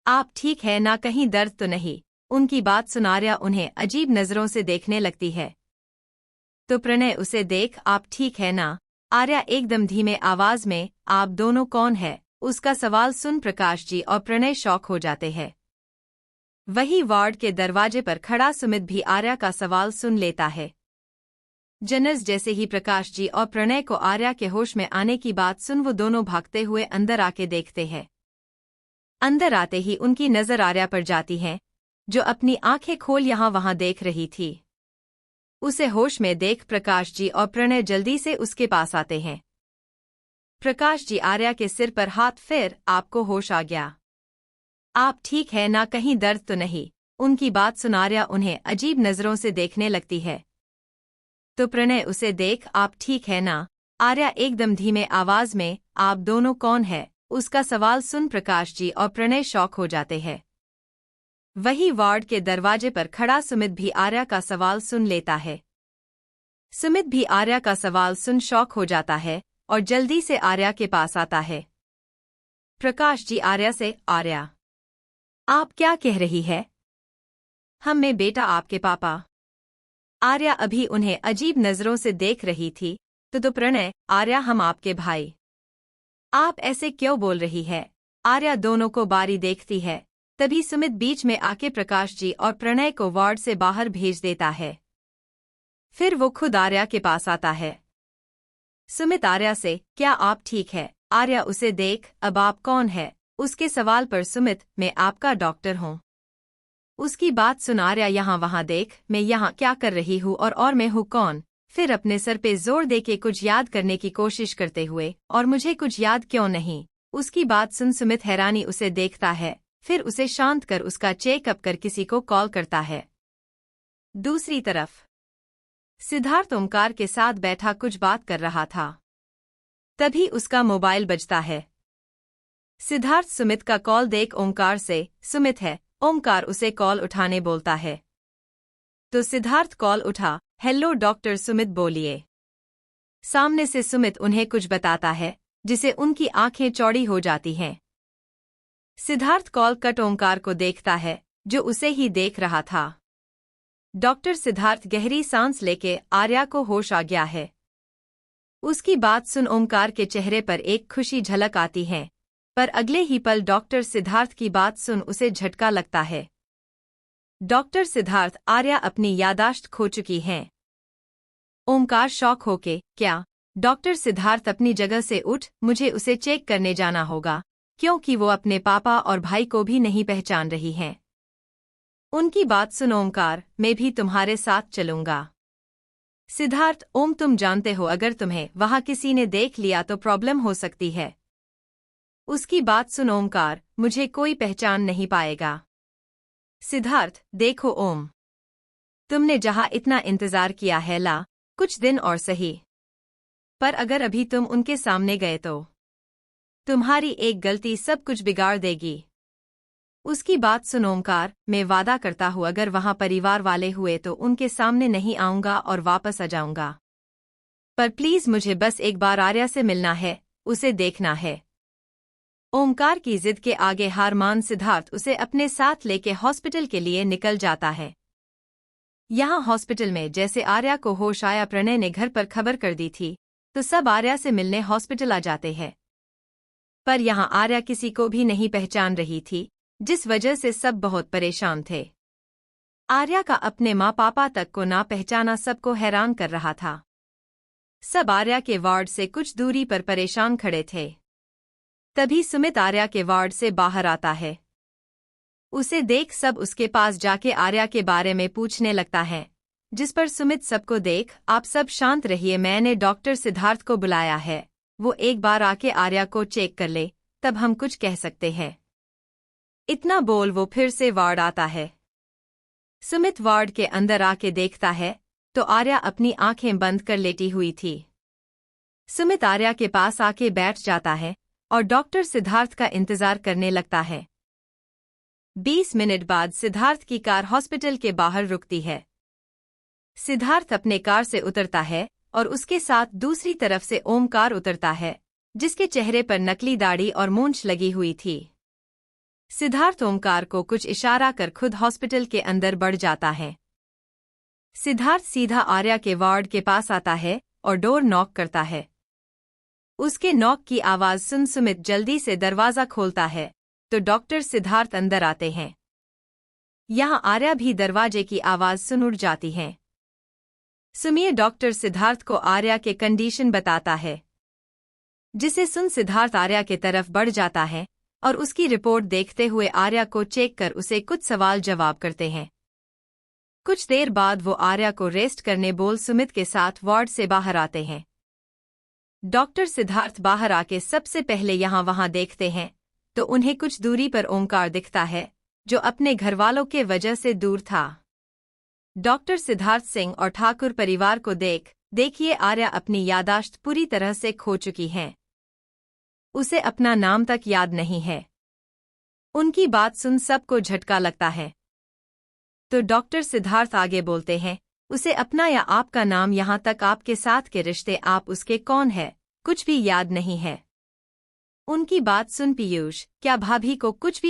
आप ठीक है ना? कहीं दर्द तो नहीं? उनकी बात सुन आर्या उन्हें अजीब नजरों से देखने लगती है। तो प्रणय उसे देख, आप ठीक है ना? आर्या एकदम धीमे आवाज में, आप दोनों कौन है? उसका सवाल सुन प्रकाश जी और प्रणय शॉक हो जाते हैं। वही वार्ड के दरवाजे पर खड़ा सुमित भी आर्या का सवाल सुन लेता है। जनरस जैसे ही प्रकाश जी और प्रणय को आर्या के होश में आने की बात सुन वो दोनों भागते हुए अंदर आके देखते हैं। अंदर आते ही उनकी नजर आर्या पर जाती है, जो अपनी आंखें खोल यहाँ वहां देख रही थी। उसे होश में देख प्रकाश जी और प्रणय जल्दी से उसके पास आते हैं। प्रकाश जी आर्या के सिर पर हाथ फेर, आपको होश आ गया? आप ठीक है ना? कहीं दर्द तो नहीं? उनकी बात सुन आर्या उन्हें अजीब नजरों से देखने लगती है। तो प्रणय उसे देख, आप ठीक है ना? आर्या एकदम धीमे आवाज में, आप दोनों कौन है? उसका सवाल सुन प्रकाश जी और प्रणय शॉक हो जाते हैं। वही वार्ड के दरवाजे पर खड़ा सुमित भी आर्या का सवाल सुन लेता है। सुमित भी आर्या का सवाल सुन शॉक हो जाता है और जल्दी से आर्या के पास आता है। प्रकाश जी आर्या से, आर्या, आप क्या कह रही है? मैं बेटा आपके पापा। आर्या अभी उन्हें अजीब नजरों से देख रही थी। तो प्रणय, आर्या हम आपके भाई। आप ऐसे क्यों बोल रही है? आर्या दोनों को बारी देखती है। तभी सुमित बीच में आके प्रकाश जी और प्रणय को वार्ड से बाहर भेज देता है। फिर वो खुद आर्या के पास आता है। सुमित आर्या से, क्या आप ठीक है? आर्या उसे देख, अब आप कौन है? उसके सवाल पर सुमित, मैं आपका डॉक्टर हूँ। उसकी बात सुन आर्या यहाँ वहाँ देख, मैं यहाँ क्या कर रही हूँ और मैं हूँ कौन? फिर अपने सर पे जोर देके कुछ याद करने की कोशिश करते हुए, और मुझे कुछ याद क्यों नहीं? उसकी बात सुन सुमित हैरानी उसे देखता है। फिर उसे शांत कर उसका चेकअप कर किसी को कॉल करता है। दूसरी तरफ सिद्धार्थ ओमकार के साथ बैठा कुछ बात कर रहा था। तभी उसका मोबाइल बजता है। सिद्धार्थ सुमित का कॉल देख ओमकार से, सुमित है। ओमकार उसे कॉल उठाने बोलता है। तो सिद्धार्थ कॉल उठा, हेलो डॉक्टर सुमित बोलिए। सामने से सुमित उन्हें कुछ बताता है, जिसे उनकी आंखें चौड़ी हो जाती हैं। सिद्धार्थ कॉल कट ओमकार को देखता है, जो उसे ही देख रहा था। डॉक्टर सिद्धार्थ गहरी सांस लेके आर्या को होश आ गया है। उसकी बात सुन ओमकार के चेहरे पर एक खुशी झलक आती है, पर अगले ही पल डॉक्टर सिद्धार्थ की बात सुन उसे झटका लगता है। डॉक्टर सिद्धार्थ, आर्या अपनी यादाश्त खो चुकी हैं। ओमकार शॉक होके, क्या? डॉक्टर सिद्धार्थ अपनी जगह से उठ, मुझे उसे चेक करने जाना होगा, क्योंकि वो अपने पापा और भाई को भी नहीं पहचान रही हैं। उनकी बात सुन ओमकार, मैं भी तुम्हारे साथ चलूंगा। सिद्धार्थ, ओम तुम जानते हो अगर तुम्हें वहां किसी ने देख लिया तो प्रॉब्लम हो सकती है। उसकी बात सुन ओमकार, मुझे कोई पहचान नहीं पाएगा। सिद्धार्थ, देखो ओम, तुमने जहां इतना इंतजार किया है ला, कुछ दिन और सही, पर अगर अभी तुम उनके सामने गए तो तुम्हारी एक गलती सब कुछ बिगाड़ देगी। उसकी बात सुन ओमकार, मैं वादा करता हूं अगर वहां परिवार वाले हुए तो उनके सामने नहीं आऊंगा और वापस आ जाऊंगा। पर प्लीज मुझे बस एक बार आर्या से मिलना है, उसे देखना है। ओमकार की जिद के आगे हार मान सिद्धार्थ उसे अपने साथ लेके हॉस्पिटल के लिए निकल जाता है। यहाँ हॉस्पिटल में जैसे आर्या को होश आया, प्रणय ने घर पर खबर कर दी थी, तो सब आर्या से मिलने हॉस्पिटल आ जाते हैं। पर यहाँ आर्या किसी को भी नहीं पहचान रही थी, जिस वजह से सब बहुत परेशान थे। आर्या का अपने माँ पापा तक को ना पहचाना सबको हैरान कर रहा था। सब आर्या के वार्ड से कुछ दूरी पर परेशान खड़े थे। तभी सुमित आर्या के वार्ड से बाहर आता है। उसे देख सब उसके पास जाके आर्या के बारे में पूछने लगता है, जिस पर सुमित सबको देख, आप सब शांत रहिए, मैंने डॉक्टर सिद्धार्थ को बुलाया है, वो एक बार आके आर्या को चेक कर ले, तब हम कुछ कह सकते हैं। इतना बोल वो फिर से वार्ड आता है। सुमित वार्ड के अंदर आके देखता है तो आर्या अपनी आंखें बंद कर लेटी हुई थी। सुमित आर्या के पास आके बैठ जाता है और डॉक्टर सिद्धार्थ का इंतजार करने लगता है। 20 मिनट बाद सिद्धार्थ की कार हॉस्पिटल के बाहर रुकती है। सिद्धार्थ अपने कार से उतरता है और उसके साथ दूसरी तरफ से ओमकार उतरता है, जिसके चेहरे पर नकली दाढ़ी और मूंछ लगी हुई थी। सिद्धार्थ ओमकार को कुछ इशारा कर खुद हॉस्पिटल के अंदर बढ़ जाता है। सिद्धार्थ सीधा आर्या के वार्ड के पास आता है और डोर नॉक करता है। उसके नॉक की आवाज सुन सुमित जल्दी से दरवाजा खोलता है तो डॉक्टर सिद्धार्थ अंदर आते हैं। यहां आर्या भी दरवाजे की आवाज सुन उठ जाती है। सुनिए, डॉक्टर सिद्धार्थ को आर्या के कंडीशन बताता है, जिसे सुन सिद्धार्थ आर्या के तरफ बढ़ जाता है और उसकी रिपोर्ट देखते हुए आर्या को चेक कर उसे कुछ सवाल जवाब करते हैं। कुछ देर बाद वो आर्या को रेस्ट करने बोल सुमित के साथ वार्ड से बाहर आते हैं। डॉक्टर सिद्धार्थ बाहर आके सबसे पहले यहाँ वहाँ देखते हैं तो उन्हें कुछ दूरी पर ओमकार दिखता है, जो अपने घरवालों के वजह से दूर था। डॉक्टर सिद्धार्थ सिंह और ठाकुर परिवार को देखिए आर्या अपनी यादाश्त पूरी तरह से खो चुकी है। उसे अपना नाम तक याद नहीं है। उनकी बात सुन सबको झटका लगता है। तो डॉक्टर सिद्धार्थ आगे बोलते हैं, उसे अपना या आपका नाम यहाँ तक आपके साथ के रिश्ते आप उसके कौन है कुछ भी याद नहीं है। उनकी बात सुन पीयूष, क्या भाभी को कुछ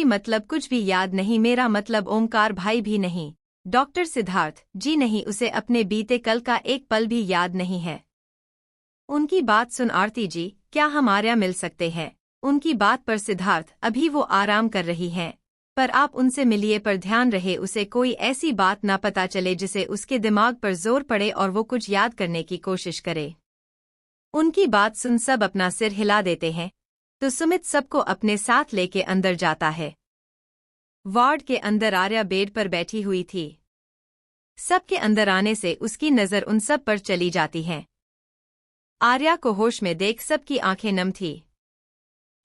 भी याद नहीं? मेरा मतलब ओमकार भाई भी नहीं। डॉक्टर सिद्धार्थ, जी नहीं, उसे अपने बीते कल का एक पल भी याद नहीं है। उनकी बात सुन आरती जी, क्या हम आर्या मिल सकते हैं? उनकी बात पर सिद्धार्थ, अभी वो आराम कर रही हैं, पर आप उनसे मिलिए, पर ध्यान रहे उसे कोई ऐसी बात ना पता चले जिसे उसके दिमाग पर जोर पड़े और वो कुछ याद करने की कोशिश करे। उनकी बात सुन सब अपना सिर हिला देते हैं, तो सुमित सबको अपने साथ लेके अंदर जाता है। वार्ड के अंदर आर्या बेड पर बैठी हुई थी। सबके अंदर आने से उसकी नजर उन सब पर चली जाती है। आर्या को होश में देख सबकी आंखें नम थी।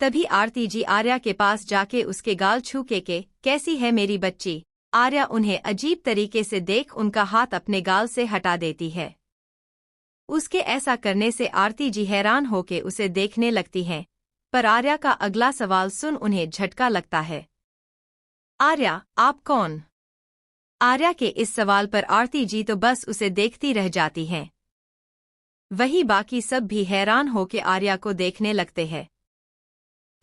तभी आरती जी आर्या के पास जाके उसके गाल छू के कैसी है मेरी बच्ची? आर्या उन्हें अजीब तरीके से देख उनका हाथ अपने गाल से हटा देती है। उसके ऐसा करने से आरती जी हैरान होके उसे देखने लगती हैं, पर आर्या का अगला सवाल सुन उन्हें झटका लगता है। आर्या, आप कौन? आर्या के इस सवाल पर आरती जी तो बस उसे देखती रह जाती हैं। वही बाकी सब भी हैरान होके आर्या को देखने लगते हैं।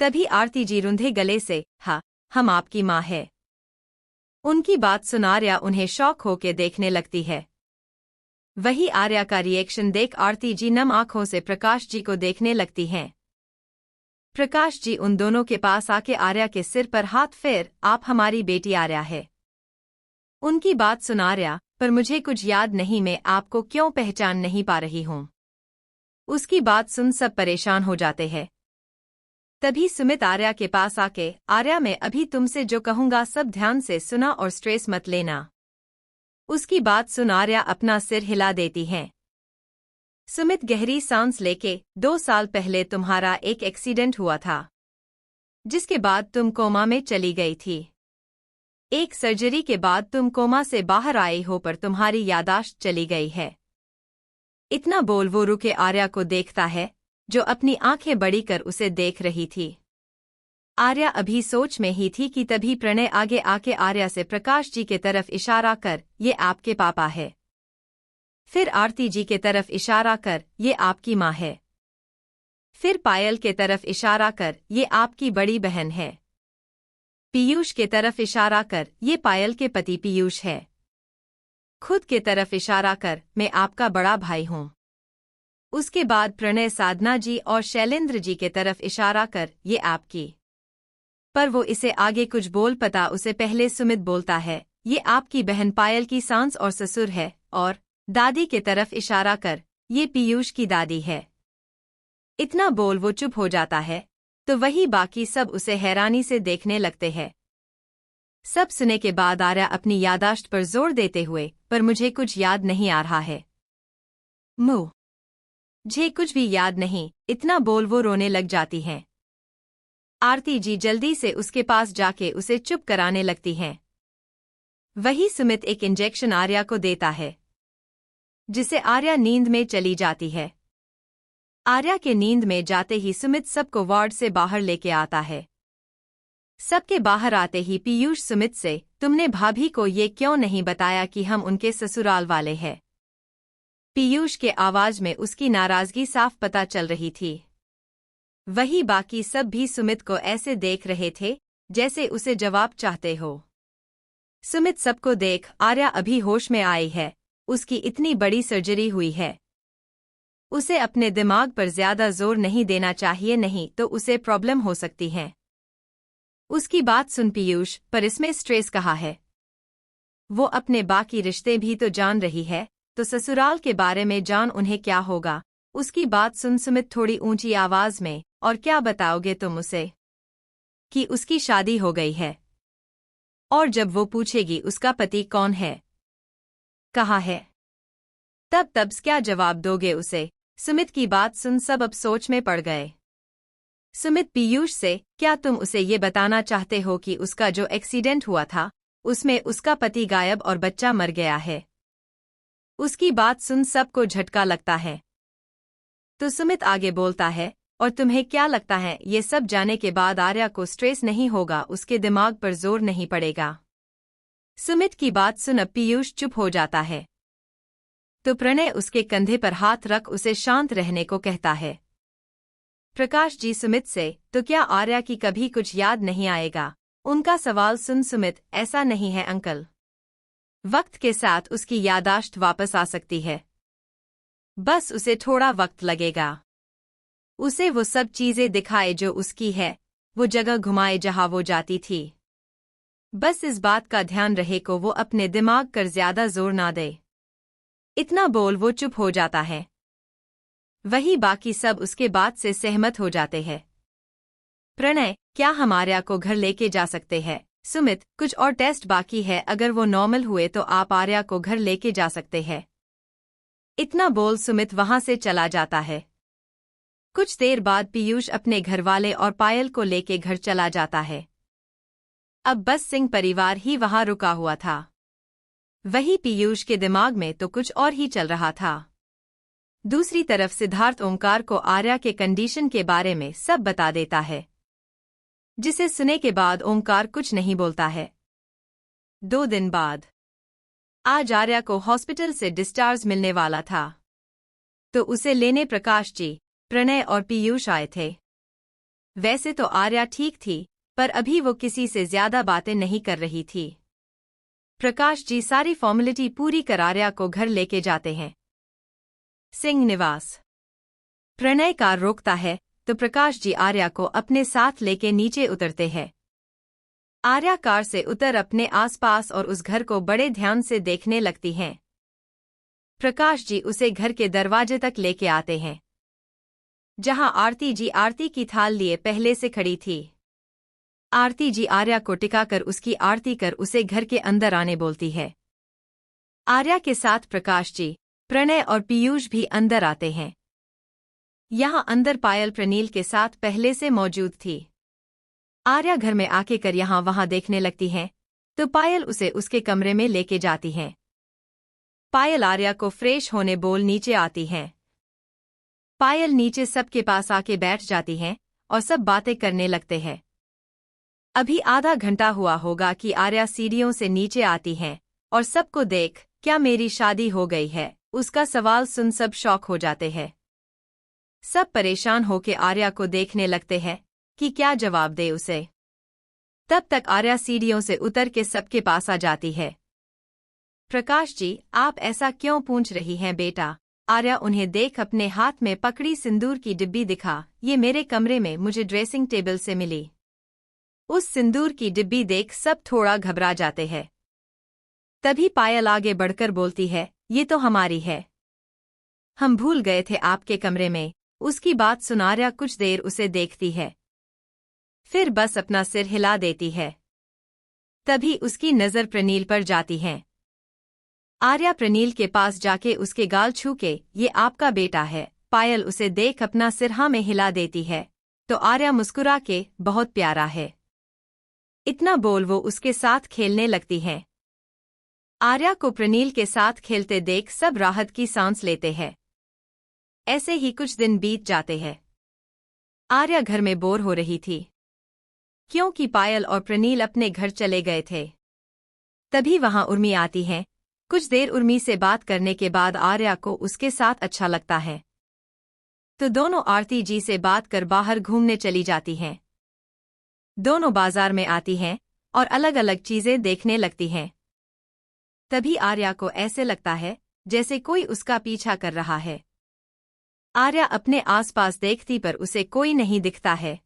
तभी आरती जी रुंधे गले से, हाँ, हम आपकी माँ है। उनकी बात सुन आर्या उन्हें शॉक होके देखने लगती है। वही आर्या का रिएक्शन देख आरती जी नम आंखों से प्रकाश जी को देखने लगती हैं। प्रकाश जी उन दोनों के पास आके आर्या के सिर पर हाथ फेर, आप हमारी बेटी आर्या है। उनकी बात सुन आर्या, पर मुझे कुछ याद नहीं, मैं आपको क्यों पहचान नहीं पा रही हूँ। उसकी बात सुन सब परेशान हो जाते हैं। तभी सुमित आर्या के पास आके, आर्या मैं अभी तुमसे जो कहूंगा सब ध्यान से सुना और स्ट्रेस मत लेना। उसकी बात सुन आर्या अपना सिर हिला देती हैं। सुमित गहरी सांस लेके, 2 साल पहले तुम्हारा एक एक्सीडेंट हुआ था, जिसके बाद तुम कोमा में चली गई थी। एक सर्जरी के बाद तुम कोमा से बाहर आई हो, पर तुम्हारी यादाश्त चली गई है। इतना बोल वो रुके आर्या को देखता है, जो अपनी आंखें बड़ी कर उसे देख रही थी। आर्या अभी सोच में ही थी कि तभी प्रणय आगे आके आर्या से प्रकाश जी के तरफ इशारा कर, ये आपके पापा है। फिर आरती जी के तरफ इशारा कर, ये आपकी माँ है। फिर पायल के तरफ इशारा कर, ये आपकी बड़ी बहन है। पीयूष के तरफ इशारा कर, ये पायल के पति पीयूष है। खुद के तरफ इशारा कर, मैं आपका बड़ा भाई हूँ। उसके बाद प्रणय साधना जी और शैलेंद्र जी के तरफ इशारा कर, ये आपकी। पर वो इसे आगे कुछ बोल पता उसे पहले सुमित बोलता है, ये आपकी बहन पायल की सास और ससुर है। और दादी के तरफ इशारा कर, ये पीयूष की दादी है। इतना बोल वो चुप हो जाता है, तो वही बाकी सब उसे हैरानी से देखने लगते हैं। सब सुने के बाद आर्या अपनी यादाश्त पर जोर देते हुए, पर मुझे कुछ याद नहीं आ रहा है। मुझे कुछ भी याद नहीं, इतना बोल वो रोने लग जाती हैं। आरती जी जल्दी से उसके पास जाके उसे चुप कराने लगती हैं। वही सुमित एक इंजेक्शन आर्या को देता है, जिसे आर्या नींद में चली जाती है। आर्या के नींद में जाते ही सुमित सबको वार्ड से बाहर लेके आता है। सबके बाहर आते ही पीयूष सुमित से, तुमने भाभी को ये क्यों नहीं बताया कि हम उनके ससुराल वाले हैं? पीयूष के आवाज में उसकी नाराजगी साफ पता चल रही थी। वही बाकी सब भी सुमित को ऐसे देख रहे थे जैसे उसे जवाब चाहते हो। सुमित सबको देख, आर्या अभी होश में आई है, उसकी इतनी बड़ी सर्जरी हुई है, उसे अपने दिमाग पर ज्यादा जोर नहीं देना चाहिए, नहीं तो उसे प्रॉब्लम हो सकती है। उसकी बात सुन पीयूष, पर इसमें स्ट्रेस कहाँ है? वो अपने बाकी रिश्ते भी तो जान रही है, तो ससुराल के बारे में जान उन्हें क्या होगा? उसकी बात सुन सुमित थोड़ी ऊंची आवाज में, और क्या बताओगे तुम उसे कि उसकी शादी हो गई है? और जब वो पूछेगी उसका पति कौन है, कहाँ है, तब क्या जवाब दोगे उसे? सुमित की बात सुन सब अब सोच में पड़ गए। सुमित पीयूष से, क्या तुम उसे ये बताना चाहते हो कि उसका जो एक्सीडेंट हुआ था उसमें उसका पति गायब और बच्चा मर गया है? उसकी बात सुन सबको झटका लगता है। तो सुमित आगे बोलता है, और तुम्हें क्या लगता है ये सब जाने के बाद आर्या को स्ट्रेस नहीं होगा, उसके दिमाग पर जोर नहीं पड़ेगा? सुमित की बात सुन अब पीयूष चुप हो जाता है। तो प्रणय उसके कंधे पर हाथ रख उसे शांत रहने को कहता है। प्रकाश जी सुमित से, तो क्या आर्या की कभी कुछ याद नहीं आएगा? उनका सवाल सुन सुमित, ऐसा नहीं है अंकल। वक्त के साथ उसकी याददाश्त वापस आ सकती है, बस उसे थोड़ा वक्त लगेगा। उसे वो सब चीजें दिखाए जो उसकी है, वो जगह घुमाए जहां वो जाती थी। बस इस बात का ध्यान रहे को वो अपने दिमाग कर ज्यादा जोर ना दे। इतना बोल वो चुप हो जाता है। वही बाकी सब उसके बात से सहमत हो जाते हैं। प्रणय, क्या हम आर्या को घर लेके जा सकते हैं? सुमित, कुछ और टेस्ट बाकी है, अगर वो नॉर्मल हुए तो आप आर्या को घर लेके जा सकते हैं। इतना बोल सुमित वहां से चला जाता है। कुछ देर बाद पीयूष अपने घरवाले और पायल को लेके घर चला जाता है। अब बस सिंह परिवार ही वहां रुका हुआ था। वही पीयूष के दिमाग में तो कुछ और ही चल रहा था। दूसरी तरफ सिद्धार्थ ओंकार को आर्या के कंडीशन के बारे में सब बता देता है, जिसे सुने के बाद ओंकार कुछ नहीं बोलता है। 2 दिन बाद आज आर्या को हॉस्पिटल से डिस्चार्ज मिलने वाला था, तो उसे लेने प्रकाश जी, प्रणय और पीयूष आए थे। वैसे तो आर्या ठीक थी, पर अभी वो किसी से ज्यादा बातें नहीं कर रही थी। प्रकाश जी सारी फॉर्मेलिटी पूरी कर आर्या को घर लेके जाते हैं। सिंह निवास। प्रणय कार रोकता है तो प्रकाश जी आर्या को अपने साथ लेके नीचे उतरते हैं। आर्या कार से उतर अपने आसपास और उस घर को बड़े ध्यान से देखने लगती हैं। प्रकाश जी उसे घर के दरवाजे तक लेके आते हैं, जहां आरती जी आरती की थाल लिए पहले से खड़ी थी। आरती जी आर्या को टिकाकर उसकी आरती कर उसे घर के अंदर आने बोलती है। आर्या के साथ प्रकाश जी, प्रणय और पीयूष भी अंदर आते हैं। यहां अंदर पायल प्रनील के साथ पहले से मौजूद थी। आर्या घर में आके कर यहां वहां देखने लगती है, तो पायल उसे उसके कमरे में लेके जाती है। पायल आर्या को फ्रेश होने बोल नीचे आती है। पायल नीचे सबके पास आके बैठ जाती है और सब बातें करने लगते हैं। अभी आधा घंटा हुआ होगा कि आर्या सीढ़ियों से नीचे आती है और सबको देख, क्या मेरी शादी हो गई है? उसका सवाल सुन सब शॉक हो जाते हैं। सब परेशान होके आर्या को देखने लगते हैं कि क्या जवाब दे उसे। तब तक आर्या सीढ़ियों से उतर के सबके पास आ जाती है। प्रकाश जी, आप ऐसा क्यों पूछ रही हैं बेटा? आर्या उन्हें देख अपने हाथ में पकड़ी सिंदूर की डिब्बी दिखा, ये मेरे कमरे में मुझे ड्रेसिंग टेबल से मिली। उस सिंदूर की डिब्बी देख सब थोड़ा घबरा जाते हैं। तभी पायल आगे बढ़कर बोलती है, ये तो हमारी है, हम भूल गए थे आपके कमरे में। उसकी बात सुन आर्या कुछ देर उसे देखती है, फिर बस अपना सिर हिला देती है। तभी उसकी नजर प्रनील पर जाती है। आर्या प्रनील के पास जाके उसके गाल छू के, ये आपका बेटा है। पायल उसे देख अपना सिर हाँ में हिला देती है, तो आर्या मुस्कुरा के, बहुत प्यारा है। इतना बोल वो उसके साथ खेलने लगती है। आर्या को प्रनील के साथ खेलते देख सब राहत की सांस लेते हैं। ऐसे ही कुछ दिन बीत जाते हैं। आर्या घर में बोर हो रही थी, क्योंकि पायल और प्रनील अपने घर चले गए थे। तभी वहां उर्मी आती है। कुछ देर उर्मी से बात करने के बाद आर्या को उसके साथ अच्छा लगता है, तो दोनों आरती जी से बात कर बाहर घूमने चली जाती हैं। दोनों बाजार में आती हैं और अलग अलग चीजें देखने लगती हैं। तभी आर्या को ऐसे लगता है जैसे कोई उसका पीछा कर रहा है। आर्या अपने आसपास देखती पर उसे कोई नहीं दिखता है।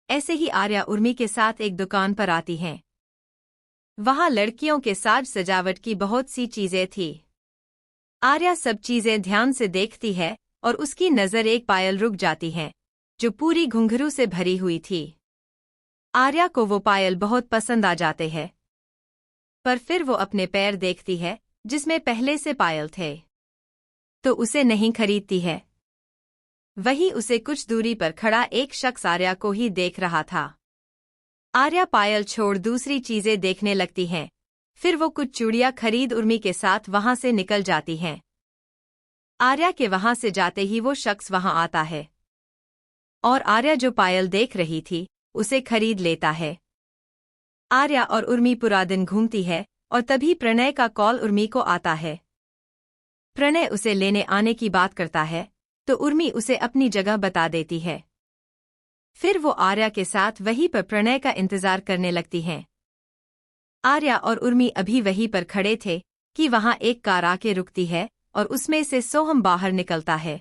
ऐसे ही आर्या उर्मी के साथ एक दुकान पर आती है। वहां लड़कियों के साज सजावट की बहुत सी चीजें थी। आर्या सब चीजें ध्यान से देखती है और उसकी नजर एक पायल रुक जाती है, जो पूरी घुंघरू से भरी हुई थी। आर्या को वो पायल बहुत पसंद आ जाते हैं, पर फिर वो अपने पैर देखती है जिसमें पहले से पायल थे, तो उसे नहीं खरीदती है। वहीं उसे कुछ दूरी पर खड़ा एक शख्स आर्या को ही देख रहा था। आर्या पायल छोड़ दूसरी चीजें देखने लगती हैं, फिर वो कुछ चूड़ियां खरीद उर्मी के साथ वहां से निकल जाती हैं। आर्या के वहां से जाते ही वो शख्स वहां आता है और आर्या जो पायल देख रही थी उसे खरीद लेता है। आर्या और उर्मी पूरा दिन घूमती है और तभी प्रणय का कॉल उर्मी को आता है। प्रणय उसे लेने आने की बात करता है तो उर्मी उसे अपनी जगह बता देती है। फिर वो आर्या के साथ वहीं पर प्रणय का इंतजार करने लगती हैं। आर्या और उर्मी अभी वहीं पर खड़े थे कि वहां एक कार आके रुकती है और उसमें से सोहम बाहर निकलता है।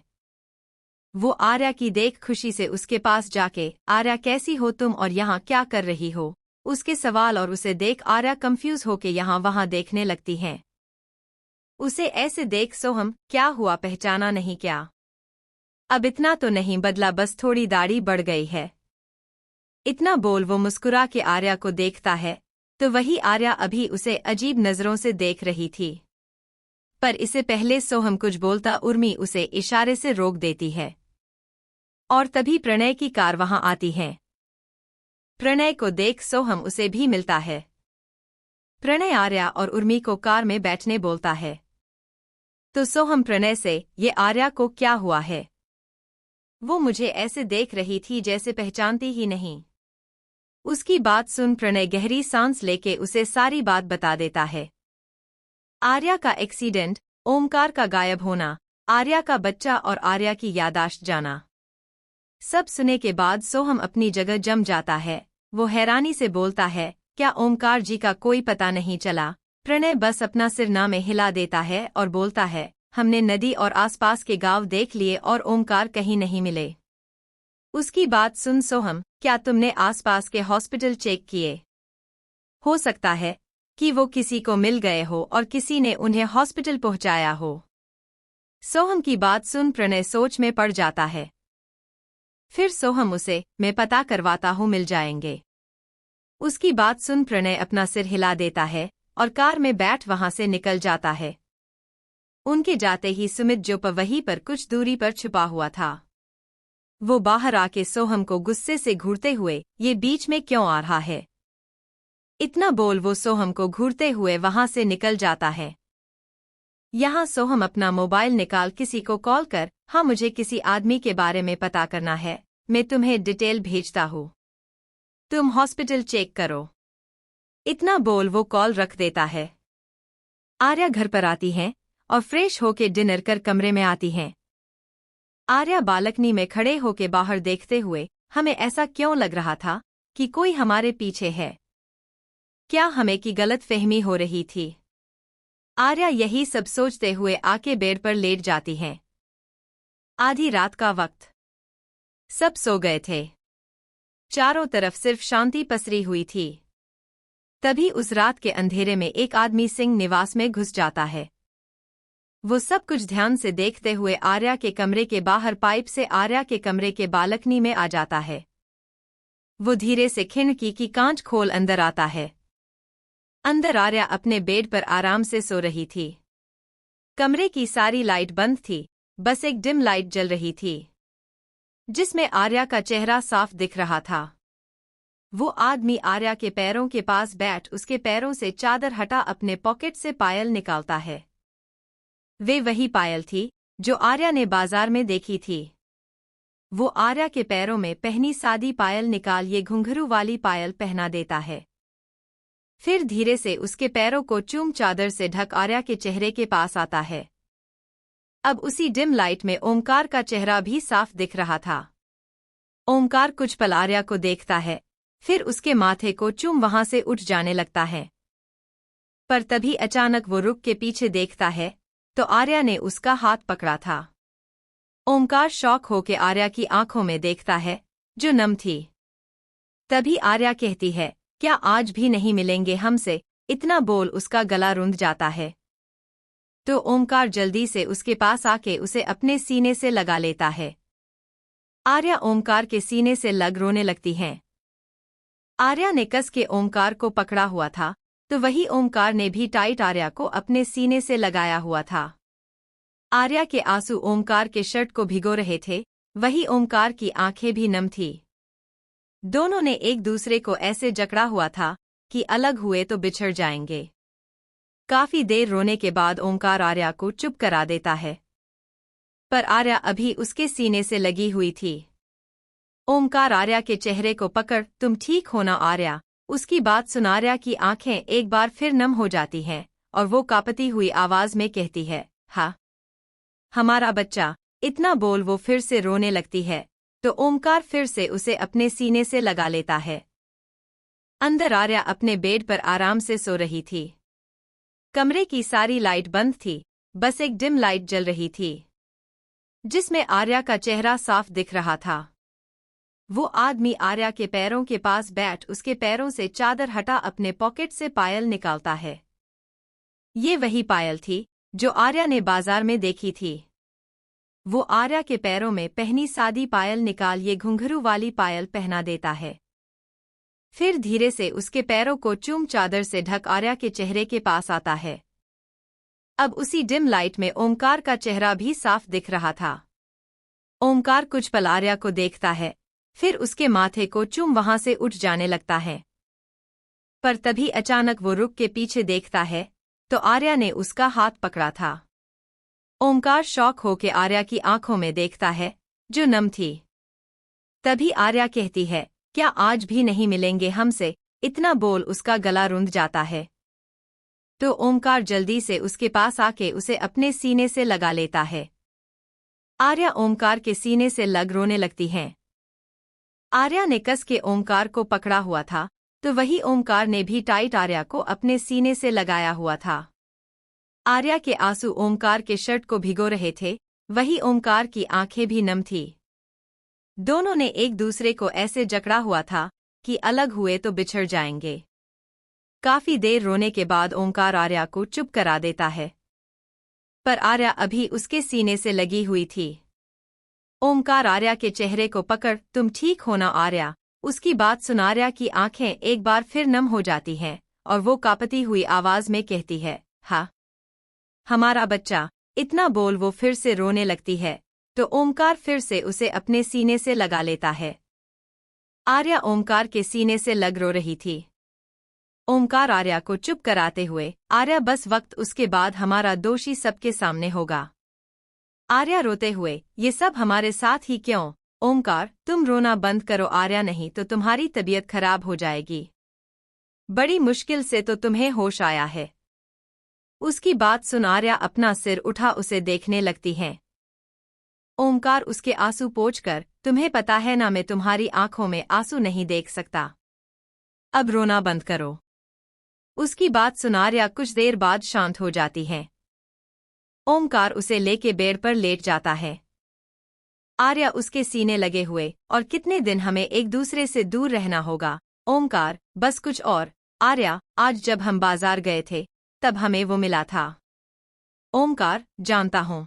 वो आर्या की देख खुशी से उसके पास जाके, आर्या कैसी हो तुम और यहाँ क्या कर रही हो, उसके सवाल और उसे देख आर्या कंफ्यूज होके यहाँ वहां देखने लगती हैं। उसे ऐसे देख सोहम, क्या हुआ पहचाना नहीं क्या? अब इतना तो नहीं बदला, बस थोड़ी दाढ़ी बढ़ गई है। इतना बोल वो मुस्कुरा के आर्या को देखता है तो वही आर्या अभी उसे अजीब नजरों से देख रही थी। पर इससे पहले सोहम कुछ बोलता उर्मी उसे इशारे से रोक देती है और तभी प्रणय की कार वहां आती है। प्रणय को देख सोहम उसे भी मिलता है। प्रणय आर्या और उर्मी को कार में बैठने बोलता है तो सोहम प्रणय से, ये आर्या को क्या हुआ है? वो मुझे ऐसे देख रही थी जैसे पहचानती ही नहीं। उसकी बात सुन प्रणय गहरी सांस लेके उसे सारी बात बता देता है। आर्या का एक्सीडेंट, ओमकार का गायब होना, आर्या का बच्चा और आर्या की यादाश्त जाना। सब सुने के बाद सोहम अपनी जगह जम जाता है। वो हैरानी से बोलता है, क्या ओमकार जी का कोई पता नहीं चला? प्रणय बस अपना सिर ना में हिला देता है और बोलता है, हमने नदी और आसपास के गांव देख लिए और ओमकार कहीं नहीं मिले। उसकी बात सुन सोहम, क्या तुमने आसपास के हॉस्पिटल चेक किए? हो सकता है कि वो किसी को मिल गए हो और किसी ने उन्हें हॉस्पिटल पहुंचाया हो। सोहम की बात सुन प्रणय सोच में पड़ जाता है। फिर सोहम उसे, मैं पता करवाता हूँ, मिल जाएंगे। उसकी बात सुन प्रणय अपना सिर हिला देता है और कार में बैठ वहां से निकल जाता है। उनके जाते ही सुमित जो वहीं पर कुछ दूरी पर छुपा हुआ था, वो बाहर आके सोहम को गुस्से से घूरते हुए, ये बीच में क्यों आ रहा है? इतना बोल वो सोहम को घूरते हुए वहां से निकल जाता है। यहाँ सोहम अपना मोबाइल निकाल किसी को कॉल कर, हाँ मुझे किसी आदमी के बारे में पता करना है, मैं तुम्हें डिटेल भेजता हूँ, तुम हॉस्पिटल चेक करो। इतना बोल वो कॉल रख देता है। आर्या घर पर आती हैं और फ्रेश होके डिनर कर कमरे में आती हैं। आर्या बालकनी में खड़े होके बाहर देखते हुए, हमें ऐसा क्यों लग रहा था कि कोई हमारे पीछे है? क्या हमें की गलत फहमी हो रही थी? आर्या यही सब सोचते हुए आके बेड पर लेट जाती हैं। आधी रात का वक्त, सब सो गए थे। चारों तरफ सिर्फ शांति पसरी हुई थी। तभी उस रात के अंधेरे में एक आदमी सिंह निवास में घुस जाता है। वो सब कुछ ध्यान से देखते हुए आर्या के कमरे के बाहर पाइप से आर्या के कमरे के बालकनी में आ जाता है। वो धीरे से खिड़की की कांच खोल अंदर आता है। अंदर आर्या अपने बेड पर आराम से सो रही थी। कमरे की सारी लाइट बंद थी, बस एक डिम लाइट जल रही थी जिसमें आर्या का चेहरा साफ दिख रहा था। वो आदमी आर्या के पैरों के पास बैठ उसके पैरों से चादर हटा अपने पॉकेट से पायल निकालता है। वे वही पायल थी जो आर्या ने बाजार में देखी थी। वो आर्या के पैरों में पहनी सादी पायल निकाल ये घुंघरू वाली पायल पहना देता है। फिर धीरे से उसके पैरों को चूम चादर से ढक आर्या के चेहरे के पास आता है। अब उसी डिम लाइट में ओमकार का चेहरा भी साफ दिख रहा था। ओमकार कुछ पल आर्या को देखता है, फिर उसके माथे को चूम वहां से उठ जाने लगता है। पर तभी अचानक वो रुक के पीछे देखता है तो आर्या ने उसका हाथ पकड़ा था। ओमकार शॉक होके आर्या की आंखों में देखता है जो नम थी। तभी आर्या कहती है, क्या आज भी नहीं मिलेंगे हमसे? इतना बोल उसका गला रुंध जाता है। तो ओमकार जल्दी से उसके पास आके उसे अपने सीने से लगा लेता है। आर्या ओमकार के सीने से लग रोने लगती हैं। आर्या ने कस के ओमकार को पकड़ा हुआ था तो वही ओमकार ने भी टाइट आर्या को अपने सीने से लगाया हुआ था। आर्या के आंसू ओमकार के शर्ट को भिगो रहे थे, वही ओमकार की आंखें भी नम थी। दोनों ने एक दूसरे को ऐसे जकड़ा हुआ था कि अलग हुए तो बिछड़ जाएंगे। काफी देर रोने के बाद ओमकार आर्या को चुप करा देता है, पर आर्या अभी उसके सीने से लगी हुई थी। ओमकार आर्या के चेहरे को पकड़, तुम ठीक हो ना आर्या? उसकी बात सुन आर्या की आंखें एक बार फिर नम हो जाती हैं और वो कांपती हुई आवाज में कहती है, हाँ हमारा बच्चा, इतना बोल वो फिर से रोने लगती है, तो ओमकार फिर से उसे अपने सीने से लगा लेता है। अंदर आर्या अपने बेड पर आराम से सो रही थी। कमरे की सारी लाइट बंद थी, बस एक डिम लाइट जल रही थी, जिसमें आर्या का चेहरा साफ दिख रहा था। वो आदमी आर्या के पैरों के पास बैठ उसके पैरों से चादर हटा अपने पॉकेट से पायल निकालता है। ये वही पायल थी जो आर्या ने बाजार में देखी थी। वो आर्या के पैरों में पहनी सादी पायल निकाल ये घुंघरू वाली पायल पहना देता है। फिर धीरे से उसके पैरों को चूम चादर से ढक आर्या के चेहरे के पास आता है। अब उसी डिम लाइट में ओमकार का चेहरा भी साफ दिख रहा था। ओमकार कुछ पल आर्या को देखता है, फिर उसके माथे को चूम वहां से उठ जाने लगता है। पर तभी अचानक वो रुक के पीछे देखता है, तो आर्या ने उसका हाथ पकड़ा था। ओमकार शॉक होके आर्या की आंखों में देखता है, जो नम थी। तभी आर्या कहती है, क्या आज भी नहीं मिलेंगे हमसे? इतना बोल उसका गला रुंध जाता है। तो ओमकार जल्दी से उसके पास आके उसे अपने सीने से लगा लेता है। आर्या ओमकार के सीने से लग रोने लगती है। आर्या ने कस के ओमकार को पकड़ा हुआ था, तो वही ओमकार ने भी टाइट आर्या को अपने सीने से लगाया हुआ था। आर्या के आंसू ओमकार के शर्ट को भिगो रहे थे, वही ओमकार की आंखें भी नम थी। दोनों ने एक दूसरे को ऐसे जकड़ा हुआ था कि अलग हुए तो बिछड़ जाएंगे। काफी देर रोने के बाद ओमकार आर्या को चुप करा देता है, पर आर्या अभी उसके सीने से लगी हुई थी। ओमकार आर्या के चेहरे को पकड़, तुम ठीक हो ना आर्या? उसकी बात सुन आर्या की आंखें एक बार फिर नम हो जाती हैं और वो कांपती हुई आवाज में कहती है, हाँ हमारा बच्चा। इतना बोल वो फिर से रोने लगती है, तो ओमकार फिर से उसे अपने सीने से लगा लेता है। आर्या ओमकार के सीने से लग रो रही थी। ओमकार आर्या को चुप कराते हुए, आर्या बस वक्त उसके बाद हमारा दोषी सबके सामने होगा। आर्या रोते हुए, ये सब हमारे साथ ही क्यों? ओमकार तुम रोना बंद करो आर्या, नहीं तो तुम्हारी तबीयत खराब हो जाएगी। बड़ी मुश्किल से तो तुम्हें होश आया है। उसकी बात सुन आर्या अपना सिर उठा उसे देखने लगती है। ओमकार उसके आंसू पोंछकर, तुम्हें पता है ना मैं तुम्हारी आंखों में आंसू नहीं देख सकता। अब रोना बंद करो। उसकी बात सुन आर्या कुछ देर बाद शांत हो जाती है। ओमकार उसे लेके बेड पर लेट जाता है। आर्या उसके सीने लगे हुए, और कितने दिन हमें एक दूसरे से दूर रहना होगा ओमकार, बस कुछ और। आर्या, आज जब हम बाजार गए थे तब हमें वो मिला था। ओमकार, जानता हूं,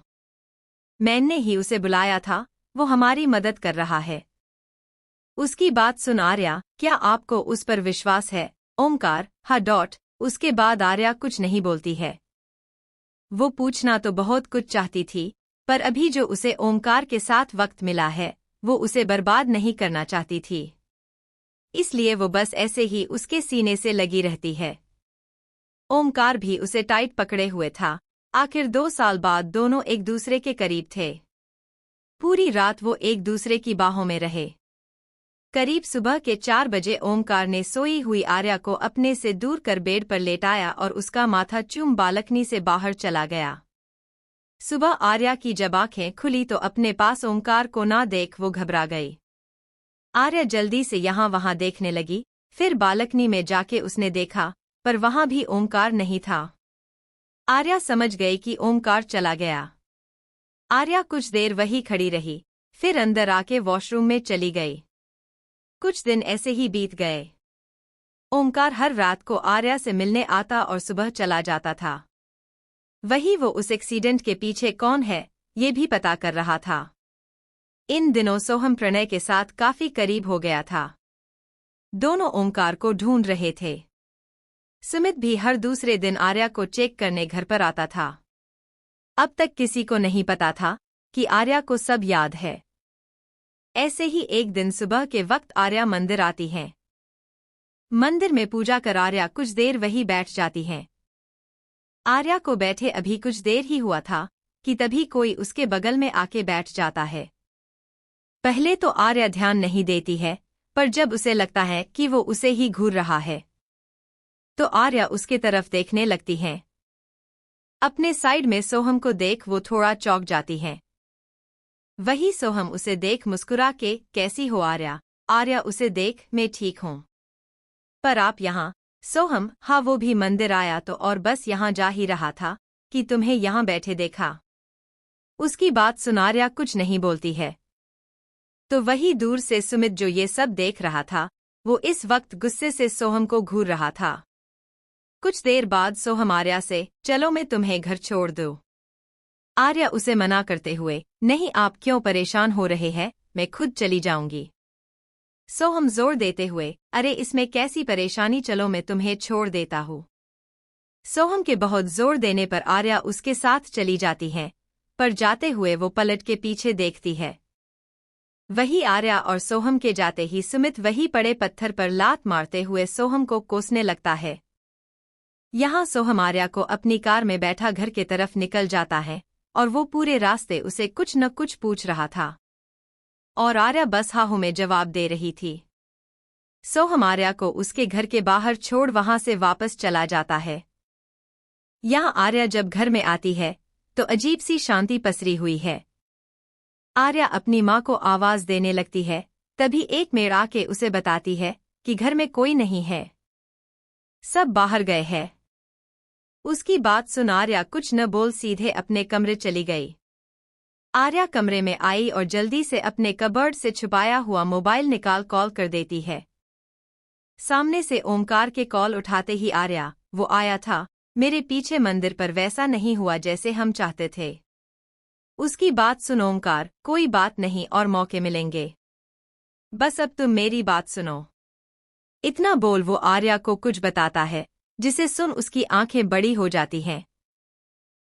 मैंने ही उसे बुलाया था, वो हमारी मदद कर रहा है। उसकी बात सुन आर्या, क्या आपको उस पर विश्वास है? ओमकार, हाँ। उसके बाद आर्या कुछ नहीं बोलती है। वो पूछना तो बहुत कुछ चाहती थी, पर अभी जो उसे ओमकार के साथ वक्त मिला है वो उसे बर्बाद नहीं करना चाहती थी, इसलिए वो बस ऐसे ही उसके सीने से लगी रहती है। ओमकार भी उसे टाइट पकड़े हुए था। आखिर 2 साल बाद दोनों एक दूसरे के करीब थे। पूरी रात वो एक दूसरे की बाहों में रहे। करीब सुबह के 4 बजे ओमकार ने सोई हुई आर्या को अपने से दूर कर बेड पर लेटाया और उसका माथा चूम बालकनी से बाहर चला गया। सुबह आर्या की जब आंखें खुली तो अपने पास ओमकार को ना देख वो घबरा गई। आर्या जल्दी से यहाँ वहाँ देखने लगी, फिर बालकनी में जाके उसने देखा, पर वहाँ भी ओमकार नहीं था। आर्या समझ गई कि ओमकार चला गया। आर्या कुछ देर वहीं खड़ी रही, फिर अंदर आके वॉशरूम में चली गई। कुछ दिन ऐसे ही बीत गए। ओमकार हर रात को आर्या से मिलने आता और सुबह चला जाता था। वही वो उस एक्सीडेंट के पीछे कौन है, ये भी पता कर रहा था। इन दिनों सोहम प्रणय के साथ काफी करीब हो गया था। दोनों ओमकार को ढूंढ रहे थे। सुमित भी हर दूसरे दिन आर्या को चेक करने घर पर आता था। अब तक किसी को नहीं पता था कि आर्या को सब याद है। ऐसे ही एक दिन सुबह के वक्त आर्या मंदिर आती है। मंदिर में पूजा कर आर्या कुछ देर वहीं बैठ जाती है। आर्या को बैठे अभी कुछ देर ही हुआ था कि तभी कोई उसके बगल में आके बैठ जाता है। पहले तो आर्या ध्यान नहीं देती है, पर जब उसे लगता है कि वो उसे ही घूर रहा है, तो आर्या उसके तरफ देखने लगती है। अपने साइड में सोहम को देख वो थोड़ा चौंक जाती है। वही सोहम उसे देख मुस्कुरा के, कैसी हो आर्या? आर्या उसे देख, मैं ठीक हूँ। पर आप यहाँ? सोहम, हाँ वो भी मंदिर आया तो और बस यहाँ जा ही रहा था कि तुम्हें यहाँ बैठे देखा। उसकी बात सुन आर्या कुछ नहीं बोलती है। तो वही दूर से सुमित जो ये सब देख रहा था, वो इस वक्त गुस्से से सोहम को घूर रहा था। कुछ देर बाद सोहम आर्या से, चलो मैं तुम्हें घर छोड़ दूँ। आर्या उसे मना करते हुए, नहीं आप क्यों परेशान हो रहे हैं, मैं खुद चली जाऊंगी। सोहम जोर देते हुए, अरे इसमें कैसी परेशानी, चलो मैं तुम्हें छोड़ देता हूँ। सोहम के बहुत जोर देने पर आर्या उसके साथ चली जाती है, पर जाते हुए वो पलट के पीछे देखती है। वही आर्या और सोहम के जाते ही सुमित वही पड़े पत्थर पर लात मारते हुए सोहम को कोसने लगता है। यहाँ सोहम आर्या को अपनी कार में बैठा घर के तरफ निकल जाता है और वो पूरे रास्ते उसे कुछ न कुछ पूछ रहा था और आर्या बस हाँ में जवाब दे रही थी। सोहम आर्या को उसके घर के बाहर छोड़ वहां से वापस चला जाता है। यहाँ आर्या जब घर में आती है तो अजीब सी शांति पसरी हुई है। आर्या अपनी माँ को आवाज देने लगती है, तभी एक मेड़ आके उसे बताती है कि घर में कोई नहीं है, सब बाहर गए हैं। उसकी बात सुन आर्या कुछ न बोल सीधे अपने कमरे चली गई। आर्या कमरे में आई और जल्दी से अपने कबर्ड से छुपाया हुआ मोबाइल निकाल कॉल कर देती है। सामने से ओमकार के कॉल उठाते ही आर्या, वो आया था मेरे पीछे मंदिर पर, वैसा नहीं हुआ जैसे हम चाहते थे। उसकी बात सुन ओमकार, कोई बात नहीं और मौके मिलेंगे, बस अब तुम मेरी बात सुनो। इतना बोल वो आर्या को कुछ बताता है जिसे सुन उसकी आंखें बड़ी हो जाती हैं।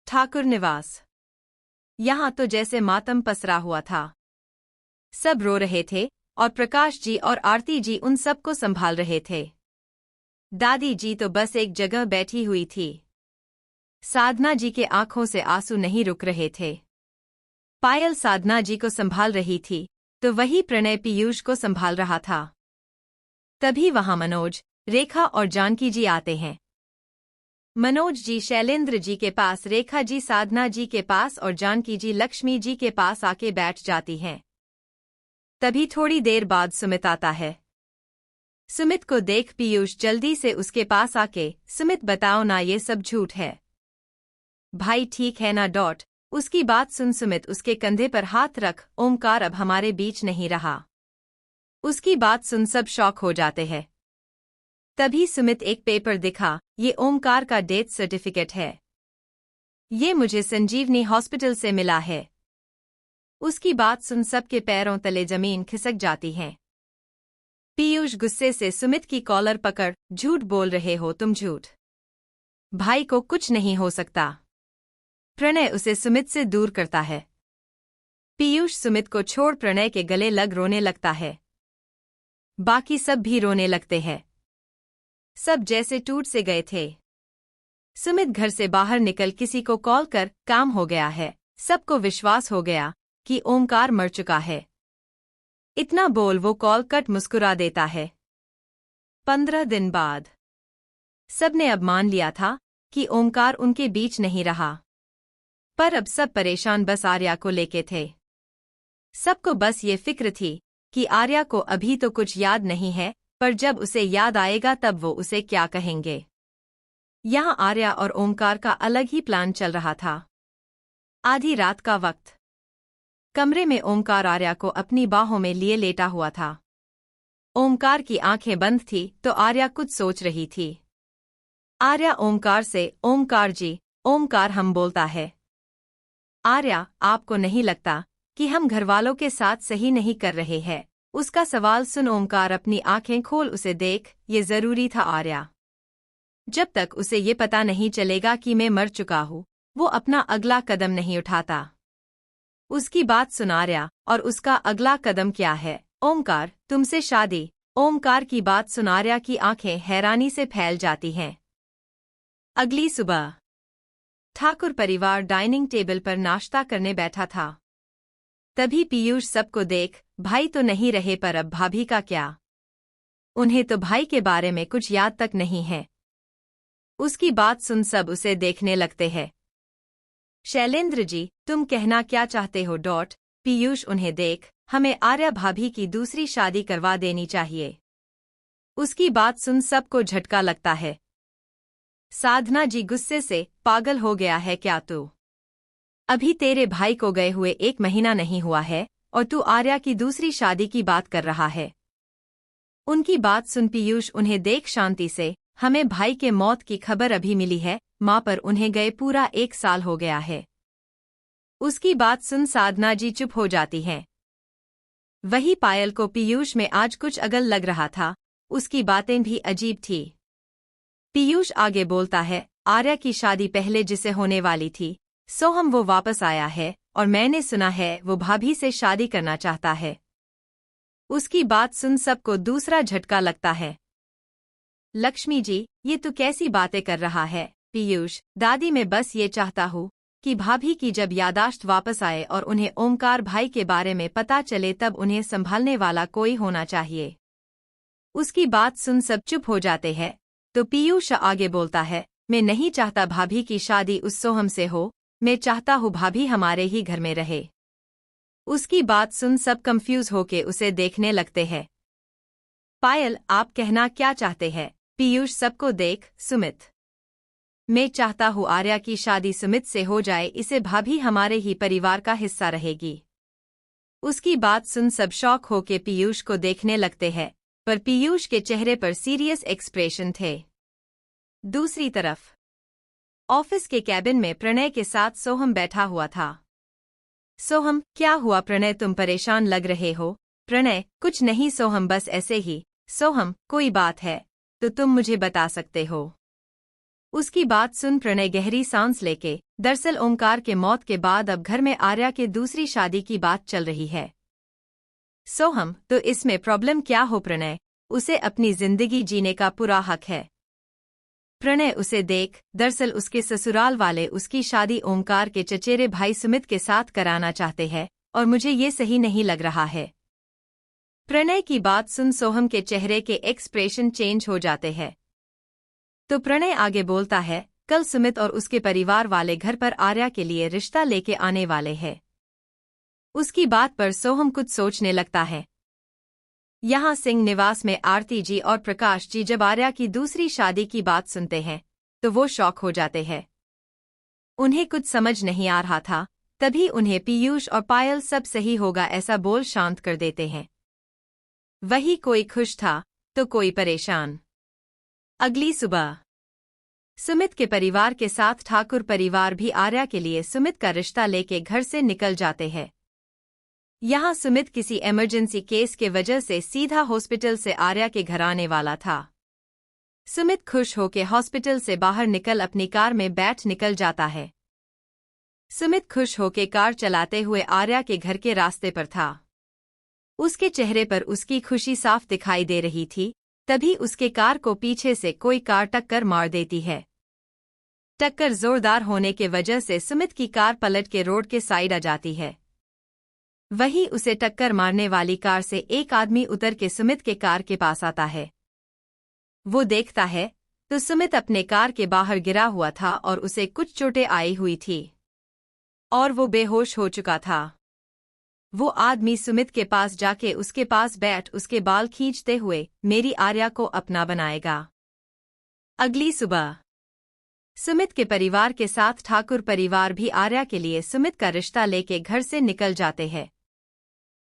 ठाकुर निवास। यहाँ तो जैसे मातम पसरा हुआ था। सब रो रहे थे और प्रकाश जी और आरती जी उन सबको संभाल रहे थे। दादी जी तो बस एक जगह बैठी हुई थी। साधना जी के आंखों से आंसू नहीं रुक रहे थे। पायल साधना जी को संभाल रही थी तो वही प्रणय पीयूष को संभाल रहा था। तभी वहां मनोज, रेखा और जानकी जी आते हैं। मनोज जी शैलेंद्र जी के पास, रेखा जी साधना जी के पास और जानकी जी लक्ष्मी जी के पास आके बैठ जाती हैं। तभी थोड़ी देर बाद सुमित आता है। सुमित को देख पीयूष जल्दी से उसके पास आके, सुमित बताओ ना ये सब झूठ है? भाई ठीक है ना? उसकी बात सुन सुमित उसके कंधे पर हाथ रख, ओमकार अब हमारे बीच नहीं रहा। उसकी बात सुन सब शॉक हो जाते हैं। तभी सुमित एक पेपर दिखा, ये ओमकार का डेथ सर्टिफिकेट है, ये मुझे संजीवनी हॉस्पिटल से मिला है। उसकी बात सुन सबके पैरों तले जमीन खिसक जाती है। पीयूष गुस्से से सुमित की कॉलर पकड़, झूठ बोल रहे हो तुम, झूठ, भाई को कुछ नहीं हो सकता। प्रणय उसे सुमित से दूर करता है। पीयूष सुमित को छोड़ प्रणय के गले लग रोने लगता है। बाकी सब भी रोने लगते हैं। सब जैसे टूट से गए थे। सुमित घर से बाहर निकल किसी को कॉल कर, काम हो गया है। सबको विश्वास हो गया कि ओमकार मर चुका है। इतना बोल वो कॉल कट मुस्कुरा देता है। 15 दिन बाद सबने अब मान लिया था कि ओमकार उनके बीच नहीं रहा, पर अब सब परेशान बस आर्या को लेके थे। सबको बस ये फिक्र थी कि आर्या को अभी तो कुछ याद नहीं है, पर जब उसे याद आएगा तब वो उसे क्या कहेंगे। यहाँ आर्या और ओमकार का अलग ही प्लान चल रहा था। आधी रात का वक्त। कमरे में ओमकार आर्या को अपनी बाहों में लिए लेटा हुआ था। ओमकार की आंखें बंद थी तो आर्या कुछ सोच रही थी। आर्या ओमकार से, ओमकार जी, ओमकार हम बोलता है। आर्या, आपको नहीं लगता कि हम घरवालों के साथ सही नहीं कर रहे हैं? उसका सवाल सुन ओमकार अपनी आंखें खोल उसे देख, ये जरूरी था आर्या। जब तक उसे ये पता नहीं चलेगा कि मैं मर चुका हूँ, वो अपना अगला कदम नहीं उठाता। उसकी बात सुन आर्या, और उसका अगला कदम क्या है? ओमकार, तुमसे शादी। ओमकार की बात सुन आर्या की आंखें हैरानी से फैल जाती हैं। अगली सुबह ठाकुर परिवार डाइनिंग टेबल पर नाश्ता करने बैठा था। तभी पीयूष सबको देख, भाई तो नहीं रहे पर अब भाभी का क्या? उन्हें तो भाई के बारे में कुछ याद तक नहीं है। उसकी बात सुन सब उसे देखने लगते हैं। शैलेंद्र जी, तुम कहना क्या चाहते हो? पीयूष उन्हें देख, हमें आर्या भाभी की दूसरी शादी करवा देनी चाहिए। उसकी बात सुन सबको झटका लगता है। साधना जी गुस्से से, पागल हो गया है क्या तू? अभी तेरे भाई को गए हुए 1 महीना नहीं हुआ है और तू आर्या की दूसरी शादी की बात कर रहा है। उनकी बात सुन पीयूष उन्हें देख शांति से, हमें भाई के मौत की खबर अभी मिली है, मां पर उन्हें गए पूरा 1 साल हो गया है। उसकी बात सुन साधना जी चुप हो जाती हैं। वही पायल को पीयूष में आज कुछ अगल लग रहा था, उसकी बातें भी अजीब थी। पीयूष आगे बोलता है, आर्या की शादी पहले जिसे होने वाली थी, सोहम वो वापस आया है और मैंने सुना है वो भाभी से शादी करना चाहता है। उसकी बात सुन सबको दूसरा झटका लगता है। लक्ष्मी जी, ये तू कैसी बातें कर रहा है? पीयूष, दादी मैं बस ये चाहता हूँ कि भाभी की जब यादाश्त वापस आए और उन्हें ओमकार भाई के बारे में पता चले तब उन्हें संभालने वाला कोई होना चाहिए। उसकी बात सुन सब चुप हो जाते हैं, तो पीयूष आगे बोलता है, मैं नहीं चाहता भाभी की शादी उस सोहम से हो, मैं चाहता हूँ भाभी हमारे ही घर में रहे। उसकी बात सुन सब कंफ्यूज होके उसे देखने लगते हैं। पायल, आप कहना क्या चाहते हैं? पीयूष सबको देख, सुमित, मैं चाहता हूँ आर्या की शादी सुमित से हो जाए, इसे भाभी हमारे ही परिवार का हिस्सा रहेगी। उसकी बात सुन सब शॉक होके पीयूष को देखने लगते हैं, पर पीयूष के चेहरे पर सीरियस एक्सप्रेशन थे। दूसरी तरफ ऑफिस के कैबिन में प्रणय के साथ सोहम बैठा हुआ था। सोहम, क्या हुआ प्रणय, तुम परेशान लग रहे हो? प्रणय, कुछ नहीं सोहम, बस ऐसे ही। सोहम, कोई बात है तो तुम मुझे बता सकते हो। उसकी बात सुन प्रणय गहरी सांस लेके, दरअसल ओमकार के मौत के बाद अब घर में आर्या के दूसरी शादी की बात चल रही है। सोहम, तो इसमें प्रॉब्लम क्या हो प्रणय? उसे अपनी जिंदगी जीने का पूरा हक है। प्रणय उसे देख, दरअसल उसके ससुराल वाले उसकी शादी ओमकार के चचेरे भाई सुमित के साथ कराना चाहते हैं और मुझे ये सही नहीं लग रहा है। प्रणय की बात सुन सोहम के चेहरे के एक्सप्रेशन चेंज हो जाते हैं। तो प्रणय आगे बोलता है, कल सुमित और उसके परिवार वाले घर पर आर्या के लिए रिश्ता लेके आने वाले हैं। उसकी बात पर सोहम कुछ सोचने लगता है। यहाँ सिंह निवास में आरती जी और प्रकाश जी जब आर्या की दूसरी शादी की बात सुनते हैं तो वो शॉक हो जाते हैं। उन्हें कुछ समझ नहीं आ रहा था, तभी उन्हें पीयूष और पायल सब सही होगा ऐसा बोल शांत कर देते हैं। वही कोई खुश था तो कोई परेशान। अगली सुबह सुमित के परिवार के साथ ठाकुर परिवार भी आर्या के लिए सुमित का रिश्ता लेके घर से निकल जाते हैं। यहाँ सुमित किसी इमरजेंसी केस के वजह से सीधा हॉस्पिटल से आर्या के घर आने वाला था। सुमित खुश होकर हॉस्पिटल से बाहर निकल अपनी कार में बैठ निकल जाता है। सुमित खुश होकर कार चलाते हुए आर्या के घर के रास्ते पर था। उसके चेहरे पर उसकी खुशी साफ दिखाई दे रही थी, तभी उसके कार को पीछे से कोई कार टक्कर मार देती है। टक्कर जोरदार होने के वजह से सुमित की कार पलट के रोड के साइड आ जाती है। वही उसे टक्कर मारने वाली कार से एक आदमी उतर के सुमित के कार के पास आता है। वो देखता है तो सुमित अपने कार के बाहर गिरा हुआ था और उसे कुछ चोटें आई हुई थी और वो बेहोश हो चुका था। वो आदमी सुमित के पास जाके उसके पास बैठ उसके बाल खींचते हुए मेरी आर्या को अपना बनाएगा। अगली सुबह सुमित के परिवार के साथ ठाकुर परिवार भी आर्या के लिए सुमित का रिश्ता लेके घर से निकल जाते हैं।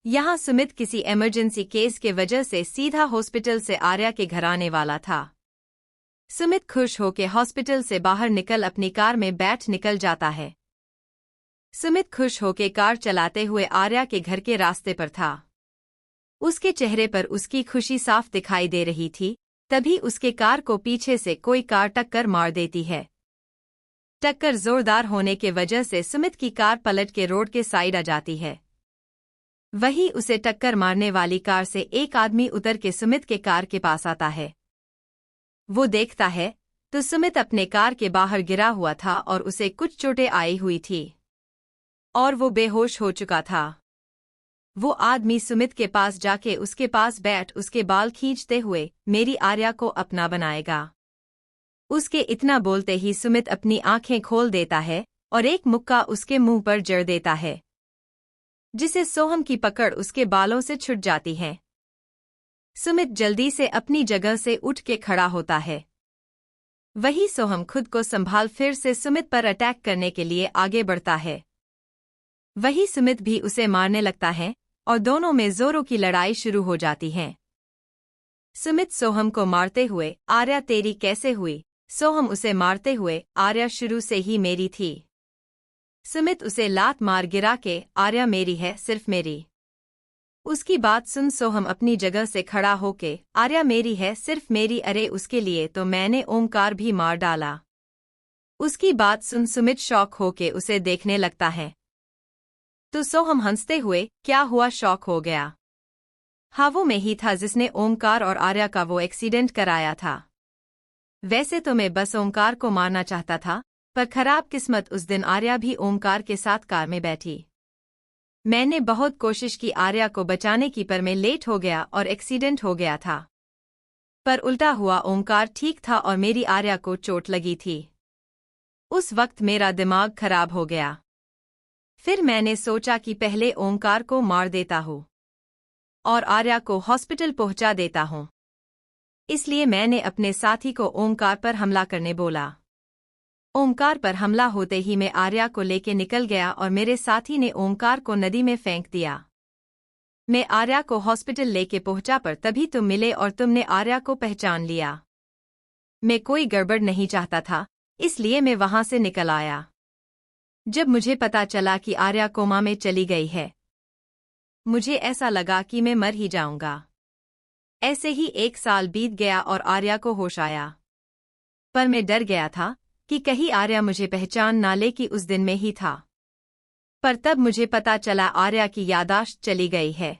यहाँ सुमित किसी इमरजेंसी केस के वजह से सीधा हॉस्पिटल से आर्या के घर आने वाला था। सुमित खुश होकर हॉस्पिटल से बाहर निकल अपनी कार में बैठ निकल जाता है। सुमित खुश होकर कार चलाते हुए आर्या के घर के रास्ते पर था। उसके चेहरे पर उसकी खुशी साफ दिखाई दे रही थी, तभी उसके कार को पीछे से कोई कार टक्कर मार देती है। टक्कर जोरदार होने के वजह से सुमित की कार पलट के रोड के साइड आ जाती है। वही उसे टक्कर मारने वाली कार से एक आदमी उतर के सुमित के कार के पास आता है। वो देखता है तो सुमित अपने कार के बाहर गिरा हुआ था और उसे कुछ चोटें आई हुई थी और वो बेहोश हो चुका था। वो आदमी सुमित के पास जाके उसके पास बैठ उसके बाल खींचते हुए मेरी आर्या को अपना बनाएगा। उसके इतना बोलते ही सुमित अपनी आंखें खोल देता है और एक मुक्का उसके मुंह पर जड़ देता है, जिसे सोहम की पकड़ उसके बालों से छूट जाती है। सुमित जल्दी से अपनी जगह से उठ के खड़ा होता है। वही सोहम खुद को संभाल फिर से सुमित पर अटैक करने के लिए आगे बढ़ता है। वही सुमित भी उसे मारने लगता है और दोनों में जोरों की लड़ाई शुरू हो जाती है। सुमित सोहम को मारते हुए, आर्या तेरी कैसे हुई? सोहम उसे मारते हुए, आर्या शुरू से ही मेरी थी। सुमित उसे लात मार गिरा के, आर्या मेरी है, सिर्फ मेरी। उसकी बात सुन सोहम अपनी जगह से खड़ा होके, आर्या मेरी है, सिर्फ मेरी, अरे उसके लिए तो मैंने ओमकार भी मार डाला। उसकी बात सुन सुमित शॉक होके उसे देखने लगता है। तो सोहम हंसते हुए, क्या हुआ, शॉक हो गया? हाँ, वो मैं ही था जिसने ओमकार और आर्या का वो एक्सीडेंट कराया था। वैसे तो मैं बस ओमकार को मारना चाहता था, पर खराब किस्मत उस दिन आर्या भी ओमकार के साथ कार में बैठी। मैंने बहुत कोशिश की आर्या को बचाने की, पर मैं लेट हो गया और एक्सीडेंट हो गया था। पर उल्टा हुआ, ओमकार ठीक था और मेरी आर्या को चोट लगी थी। उस वक्त मेरा दिमाग खराब हो गया। फिर मैंने सोचा कि पहले ओमकार को मार देता हूँ और आर्या को हॉस्पिटल पहुंचा देता हूँ। इसलिए मैंने अपने साथी को ओमकार पर हमला करने बोला। ओमकार पर हमला होते ही मैं आर्या को लेके निकल गया और मेरे साथी ने ओमकार को नदी में फेंक दिया। मैं आर्या को हॉस्पिटल लेके पहुंचा, पर तभी तुम मिले और तुमने आर्या को पहचान लिया। मैं कोई गड़बड़ नहीं चाहता था, इसलिए मैं वहां से निकल आया। जब मुझे पता चला कि आर्या कोमा में चली गई है, मुझे ऐसा लगा कि मैं मर ही जाऊंगा। ऐसे ही 1 साल बीत गया और आर्या को होश आया। पर मैं डर गया था कि कहीं आर्या मुझे पहचान ना ले कि उस दिन में ही था। पर तब मुझे पता चला आर्या की यादाश्त चली गई है।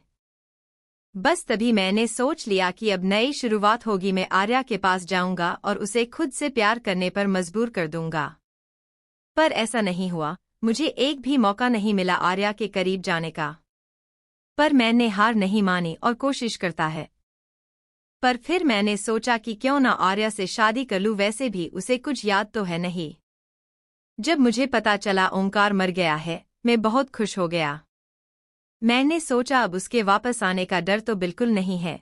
बस तभी मैंने सोच लिया कि अब नई शुरुआत होगी, मैं आर्या के पास जाऊंगा और उसे खुद से प्यार करने पर मजबूर कर दूंगा। पर ऐसा नहीं हुआ, मुझे एक भी मौका नहीं मिला आर्या के करीब जाने का। पर मैंने हार नहीं मानी और कोशिश करता है। पर फिर मैंने सोचा कि क्यों ना आर्या से शादी कर लूं, वैसे भी उसे कुछ याद तो है नहीं। जब मुझे पता चला ओमकार मर गया है, मैं बहुत खुश हो गया। मैंने सोचा अब उसके वापस आने का डर तो बिल्कुल नहीं है।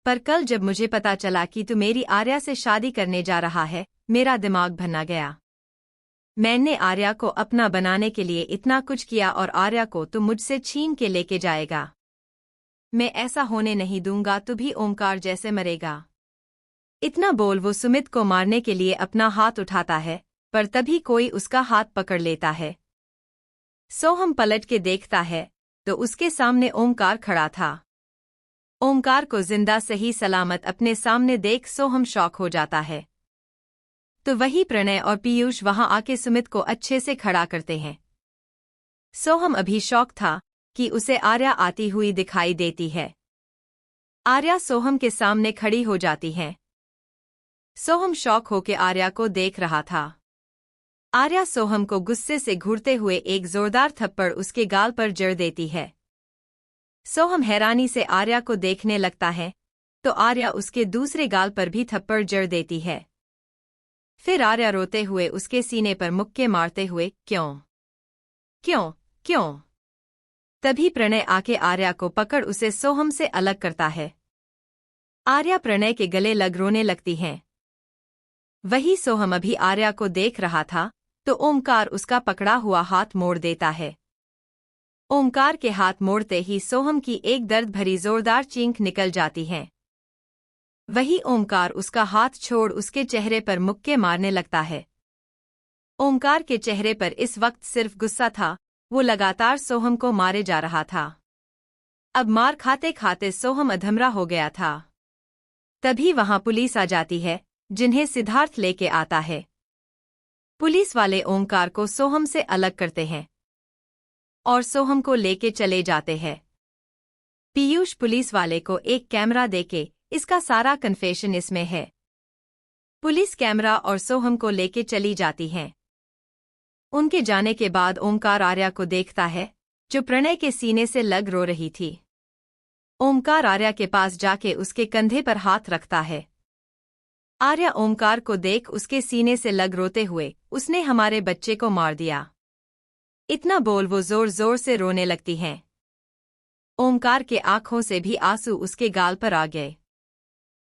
पर कल जब मुझे पता चला कि तू मेरी आर्या से शादी करने जा रहा है, मेरा दिमाग भन्ना गया। मैंने आर्या को अपना बनाने के लिए इतना कुछ किया और आर्या को तू मुझसे छीन के लेके जाएगा। मैं ऐसा होने नहीं दूंगा, तू भी ओमकार जैसे मरेगा। इतना बोल वो सुमित को मारने के लिए अपना हाथ उठाता है, पर तभी कोई उसका हाथ पकड़ लेता है। सोहम पलट के देखता है तो उसके सामने ओमकार खड़ा था। ओमकार को जिंदा सही सलामत अपने सामने देख सोहम शॉक हो जाता है। तो वही प्रणय और पीयूष वहां आके सुमित को अच्छे से खड़ा करते हैं। सोहम अभी शॉक था कि उसे आर्या आती हुई दिखाई देती है। आर्या सोहम के सामने खड़ी हो जाती है। सोहम शॉक होके आर्या को देख रहा था। आर्या सोहम को गुस्से से घूरते हुए एक जोरदार थप्पड़ उसके गाल पर जड़ देती है। सोहम हैरानी से आर्या को देखने लगता है, तो आर्या उसके दूसरे गाल पर भी थप्पड़ जड़ देती है। फिर आर्या रोते हुए उसके सीने पर मुक्के मारते हुए, क्यों क्यों क्यों? तभी प्रणय आके आर्या को पकड़ उसे सोहम से अलग करता है। आर्या प्रणय के गले लग रोने लगती है। वही सोहम अभी आर्या को देख रहा था, तो ओमकार उसका पकड़ा हुआ हाथ मोड़ देता है। ओमकार के हाथ मोड़ते ही सोहम की एक दर्द भरी जोरदार चींख निकल जाती है। वही ओमकार उसका हाथ छोड़ उसके चेहरे पर मुक्के मारने लगता है। ओमकार के चेहरे पर इस वक्त सिर्फ गुस्सा था, वो लगातार सोहम को मारे जा रहा था। अब मार खाते खाते सोहम अधमरा हो गया था। तभी वहां पुलिस आ जाती है, जिन्हें सिद्धार्थ लेके आता है। पुलिस वाले ओमकार को सोहम से अलग करते हैं और सोहम को लेके चले जाते हैं। पीयूष पुलिस वाले को एक कैमरा देके, इसका सारा कन्फेशन इसमें है। पुलिस कैमरा और सोहम को लेके चली जाती हैं। उनके जाने के बाद ओमकार आर्या को देखता है, जो प्रणय के सीने से लग रो रही थी। ओमकार आर्या के पास जाके उसके कंधे पर हाथ रखता है। आर्या ओमकार को देख उसके सीने से लग रोते हुए, उसने हमारे बच्चे को मार दिया। इतना बोल वो जोर जोर से रोने लगती हैं। ओमकार के आंखों से भी आंसू उसके गाल पर आ गए।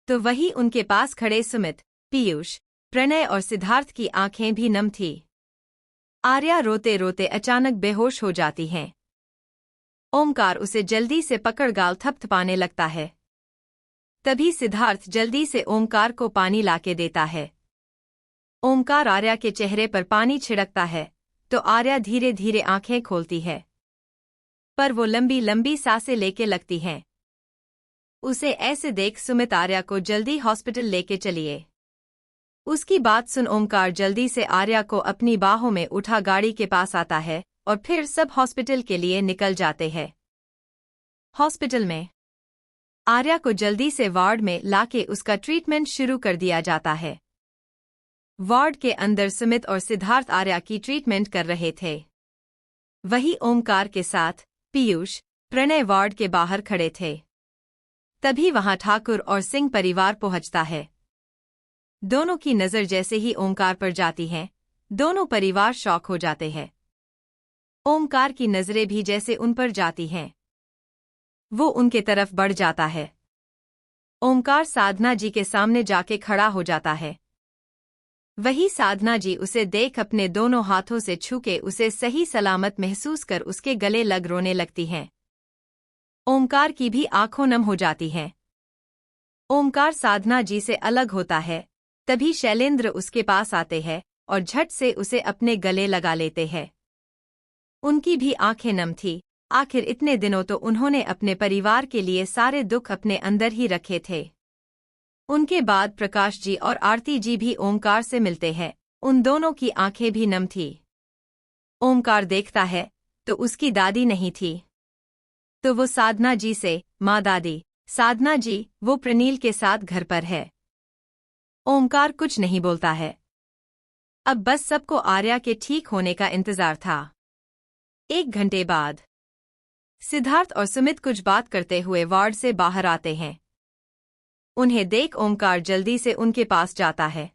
तो वही उनके पास खड़े सुमित, पीयूष, प्रणय और सिद्धार्थ की आंखें भी नम थी। आर्या रोते रोते अचानक बेहोश हो जाती हैं। ओमकार उसे जल्दी से पकड़ गाल थपथपाने लगता है। तभी सिद्धार्थ जल्दी से ओमकार को पानी लाके देता है। ओमकार आर्या के चेहरे पर पानी छिड़कता है तो आर्या धीरे धीरे आंखें खोलती है, पर वो लंबी लंबी सांसें लेके लगती हैं। उसे ऐसे देख सुमित आर्या को जल्दी हॉस्पिटल लेके चलिए। उसकी बात सुन ओमकार जल्दी से आर्या को अपनी बाहों में उठा गाड़ी के पास आता है और फिर सब हॉस्पिटल के लिए निकल जाते हैं। हॉस्पिटल में आर्या को जल्दी से वार्ड में लाके उसका ट्रीटमेंट शुरू कर दिया जाता है। वार्ड के अंदर सुमित और सिद्धार्थ आर्या की ट्रीटमेंट कर रहे थे। वही ओमकार के साथ पीयूष, प्रणय वार्ड के बाहर खड़े थे। तभी वहां ठाकुर और सिंह परिवार पहुंचता है। दोनों की नजर जैसे ही ओमकार पर जाती है, दोनों परिवार शॉक हो जाते हैं। ओमकार की नजरें भी जैसे उन पर जाती हैं, वो उनके तरफ बढ़ जाता है। ओमकार साधना जी के सामने जाके खड़ा हो जाता है। वही साधना जी उसे देख अपने दोनों हाथों से छूके उसे सही सलामत महसूस कर उसके गले लग रोने लगती हैं। ओमकार की भी आंखों नम हो जाती हैं। ओमकार साधना जी से अलग होता है, तभी शैलेंद्र उसके पास आते हैं और झट से उसे अपने गले लगा लेते हैं। उनकी भी आंखें नम थी। आखिर इतने दिनों तो उन्होंने अपने परिवार के लिए सारे दुख अपने अंदर ही रखे थे। उनके बाद प्रकाश जी और आरती जी भी ओमकार से मिलते हैं। उन दोनों की आंखें भी नम थी। ओमकार देखता है तो उसकी दादी नहीं थी। तो वो साधना जी से, माँ दादी, साधना जी, वो प्रनील के साथ घर पर है। ओमकार कुछ नहीं बोलता है। अब बस सबको आर्या के ठीक होने का इंतजार था। 1 घंटे बाद सिद्धार्थ और सुमित कुछ बात करते हुए वार्ड से बाहर आते हैं। उन्हें देख ओमकार जल्दी से उनके पास जाता है।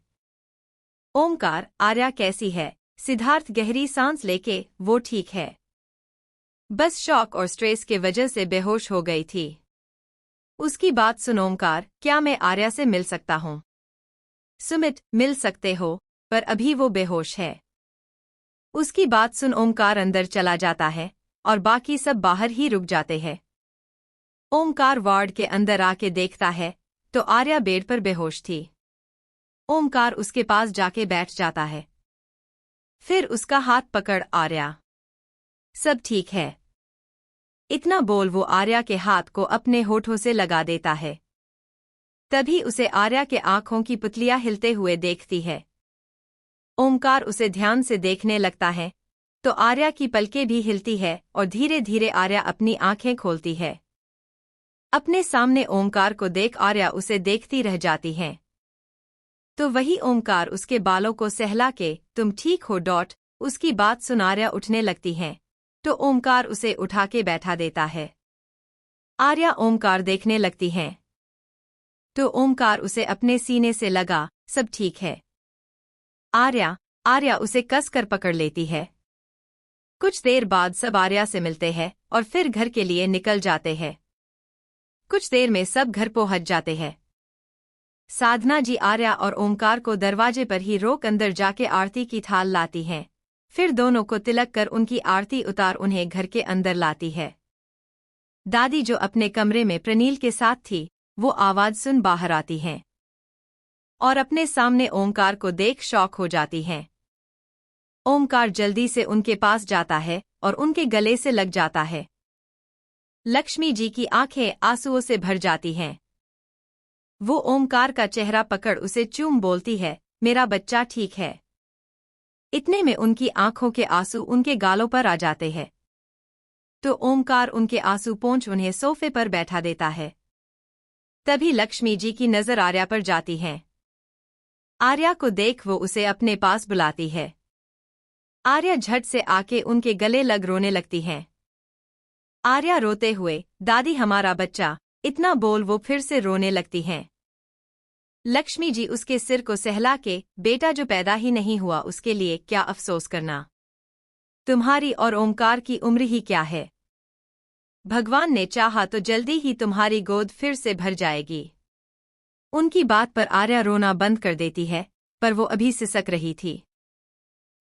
ओमकार, आर्या कैसी है? सिद्धार्थ गहरी सांस लेके, वो ठीक है, बस शॉक और स्ट्रेस के वजह से बेहोश हो गई थी। उसकी बात सुन ओमकार, क्या मैं आर्या से मिल सकता हूँ? सुमित, मिल सकते हो, पर अभी वो बेहोश है। उसकी बात सुन ओमकार अंदर चला जाता है और बाकी सब बाहर ही रुक जाते हैं। ओमकार वार्ड के अंदर आके देखता है तो आर्या बेड पर बेहोश थी। ओमकार उसके पास जाके बैठ जाता है। फिर उसका हाथ पकड़, आर्या, सब ठीक है, इतना बोल वो आर्या के हाथ को अपने होठों से लगा देता है। तभी उसे आर्या के आंखों की पुतलियां हिलते हुए देखती है। ओमकार उसे ध्यान से देखने लगता है तो आर्या की पलकें भी हिलती है और धीरे धीरे आर्या अपनी आंखें खोलती है। अपने सामने ओमकार को देख आर्या उसे देखती रह जाती है। तो वही ओमकार उसके बालों को सहला के, तुम ठीक हो? उसकी बात सुन आर्या उठने लगती है तो ओमकार उसे उठा के बैठा देता है। आर्या ओमकार देखने लगती है तो ओमकार उसे अपने सीने से लगा, सब ठीक है। आर्या उसे कस कर पकड़ लेती है। कुछ देर बाद सब आर्या से मिलते हैं और फिर घर के लिए निकल जाते हैं। कुछ देर में सब घर पहुंच जाते हैं। साधना जी आर्या और ओमकार को दरवाजे पर ही रोक अंदर जाके आरती की थाल लाती हैं। फिर दोनों को तिलक कर उनकी आरती उतार उन्हें घर के अंदर लाती है। दादी जो अपने कमरे में प्रनील के साथ थी, वो आवाज सुन बाहर आती हैं और अपने सामने ओमकार को देख शॉक हो जाती हैं। ओमकार जल्दी से उनके पास जाता है और उनके गले से लग जाता है। लक्ष्मी जी की आंखें आंसुओं से भर जाती हैं। वो ओमकार का चेहरा पकड़ उसे चूम बोलती है, मेरा बच्चा ठीक है। इतने में उनकी आंखों के आंसू उनके गालों पर आ जाते हैं तो ओमकार उनके आंसू पोंछ उन्हें सोफे पर बैठा देता है। तभी लक्ष्मी जी की नजर आर्या पर जाती है। आर्या को देख वो उसे अपने पास बुलाती है। आर्या झट से आके उनके गले लग रोने लगती है। आर्या रोते हुए, दादी हमारा बच्चा, इतना बोल वो फिर से रोने लगती हैं। लक्ष्मी जी उसके सिर को सहला के, बेटा जो पैदा ही नहीं हुआ उसके लिए क्या अफसोस करना। तुम्हारी और ओमकार की उम्र ही क्या है। भगवान ने चाहा तो जल्दी ही तुम्हारी गोद फिर से भर जाएगी। उनकी बात पर आर्या रोना बंद कर देती है, पर वो अभी सिसक रही थी।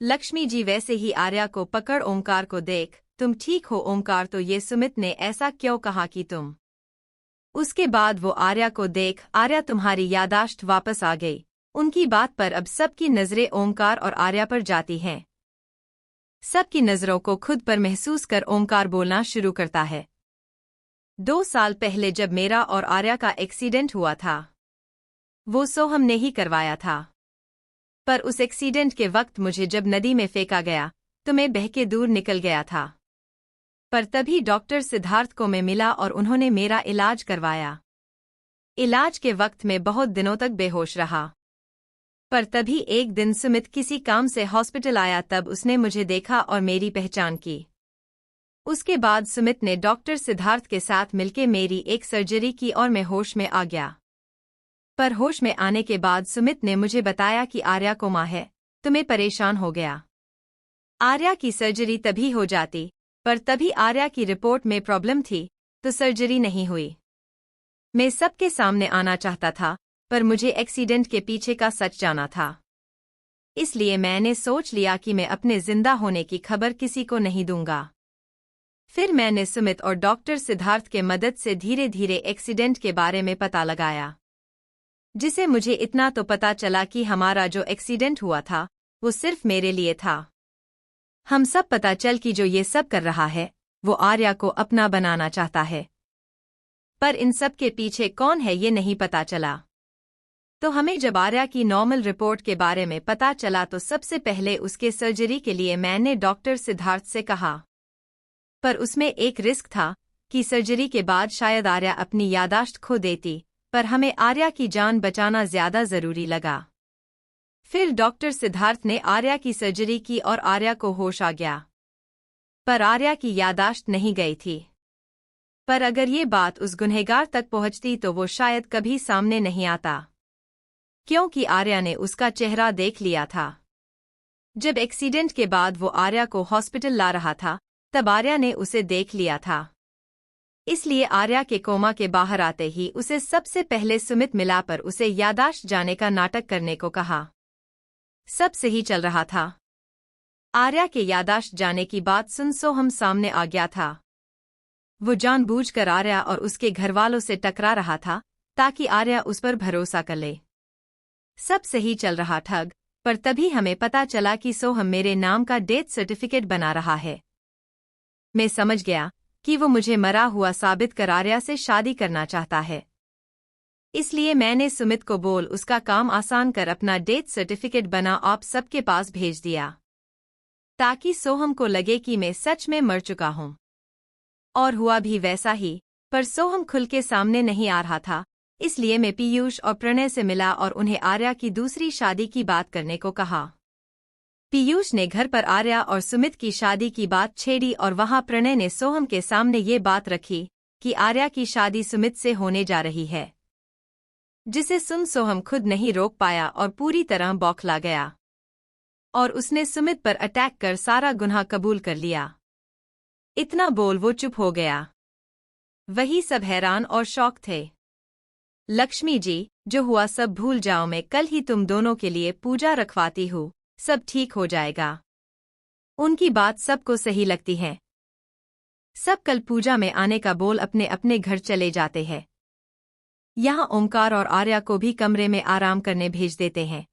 लक्ष्मी जी वैसे ही आर्या को पकड़ ओमकार को देख, तुम ठीक हो ओमकार, तो ये सुमित ने ऐसा क्यों कहा कि तुम। उसके बाद वो आर्या को देख, आर्या तुम्हारी यादाश्त वापस आ गई। उनकी बात पर अब सबकी नजरें ओमकार और आर्या पर जाती हैं। सबकी नजरों को खुद पर महसूस कर ओमकार बोलना शुरू करता है। 2 साल पहले जब मेरा और आर्या का एक्सीडेंट हुआ था, वो सोहम ने ही करवाया था। पर उस एक्सीडेंट के वक्त मुझे जब नदी में फेंका गया तो मैं बह के दूर निकल गया था। पर तभी डॉक्टर सिद्धार्थ को मैं मिला और उन्होंने मेरा इलाज करवाया। इलाज के वक्त मैं बहुत दिनों तक बेहोश रहा। पर तभी एक दिन सुमित किसी काम से हॉस्पिटल आया, तब उसने मुझे देखा और मेरी पहचान की। उसके बाद सुमित ने डॉक्टर सिद्धार्थ के साथ मिलकर मेरी एक सर्जरी की और मैं होश में आ गया। पर होश में आने के बाद सुमित ने मुझे बताया कि आर्या कोमा है, तो मैं परेशान हो गया। आर्या की सर्जरी तभी हो जाती, पर तभी आर्या की रिपोर्ट में प्रॉब्लम थी, तो सर्जरी नहीं हुई। मैं सबके सामने आना चाहता था, पर मुझे एक्सीडेंट के पीछे का सच जाना था। इसलिए मैंने सोच लिया कि मैं अपने जिंदा होने की खबर किसी को नहीं दूंगा। फिर मैंने सुमित और डॉक्टर सिद्धार्थ के मदद से धीरे धीरे एक्सीडेंट के बारे में पता लगाया, जिसे मुझे इतना तो पता चला कि हमारा जो एक्सीडेंट हुआ था वो सिर्फ मेरे लिए था। हम सब पता चल कि जो ये सब कर रहा है वो आर्या को अपना बनाना चाहता है, पर इन सब के पीछे कौन है ये नहीं पता चला। तो हमें जब आर्या की नॉर्मल रिपोर्ट के बारे में पता चला तो सबसे पहले उसके सर्जरी के लिए मैंने डॉक्टर सिद्धार्थ से कहा, पर उसमें एक रिस्क था कि सर्जरी के बाद शायद आर्या अपनी यादाश्त खो देती, पर हमें आर्या की जान बचाना ज्यादा जरूरी लगा। फिर डॉक्टर सिद्धार्थ ने आर्या की सर्जरी की और आर्या को होश आ गया, पर आर्या की यादाश्त नहीं गई थी। पर अगर ये बात उस गुनहगार तक पहुंचती तो वो शायद कभी सामने नहीं आता, क्योंकि आर्या ने उसका चेहरा देख लिया था। जब एक्सीडेंट के बाद वो आर्या को हॉस्पिटल ला रहा था, तब आर्या ने उसे देख लिया था। इसलिए आर्या के कोमा के बाहर आते ही उसे सबसे पहले सुमित मिला, पर उसे यादाश्त जाने का नाटक करने को कहा। सब सही चल रहा था। आर्या के यादाश्त जाने की बात सुन सोहम सामने आ गया था। वो जानबूझकर आर्या और उसके घरवालों से टकरा रहा था ताकि आर्या उस पर भरोसा कर ले। सब सही चल रहा ठग, पर तभी हमें पता चला कि सोहम मेरे नाम का डेथ सर्टिफिकेट बना रहा है। मैं समझ गया कि वो मुझे मरा हुआ साबित कर आर्या से शादी करना चाहता है। इसलिए मैंने सुमित को बोल उसका काम आसान कर अपना डेथ सर्टिफिकेट बना आप सबके पास भेज दिया, ताकि सोहम को लगे कि मैं सच में मर चुका हूं। और हुआ भी वैसा ही, पर सोहम खुल के सामने नहीं आ रहा था, इसलिए मैं पीयूष और प्रणय से मिला और उन्हें आर्या की दूसरी शादी की बात करने को कहा। पीयूष ने घर पर आर्या और सुमित की शादी की बात छेड़ी और वहां प्रणय ने सोहम के सामने ये बात रखी कि आर्या की शादी सुमित से होने जा रही है, जिसे सुन सोहम खुद नहीं रोक पाया और पूरी तरह बौखला गया, और उसने सुमित पर अटैक कर सारा गुनाह कबूल कर लिया। इतना बोल वो चुप हो गया। वही सब हैरान और शौक थे। लक्ष्मी जी, जो हुआ सब भूल जाओ, मैं कल ही तुम दोनों के लिए पूजा रखवाती हूँ, सब ठीक हो जाएगा। उनकी बात सबको सही लगती है। सब कल पूजा में आने का बोल अपने अपने घर चले जाते हैं। यहाँ ओमकार और आर्या को भी कमरे में आराम करने भेज देते हैं।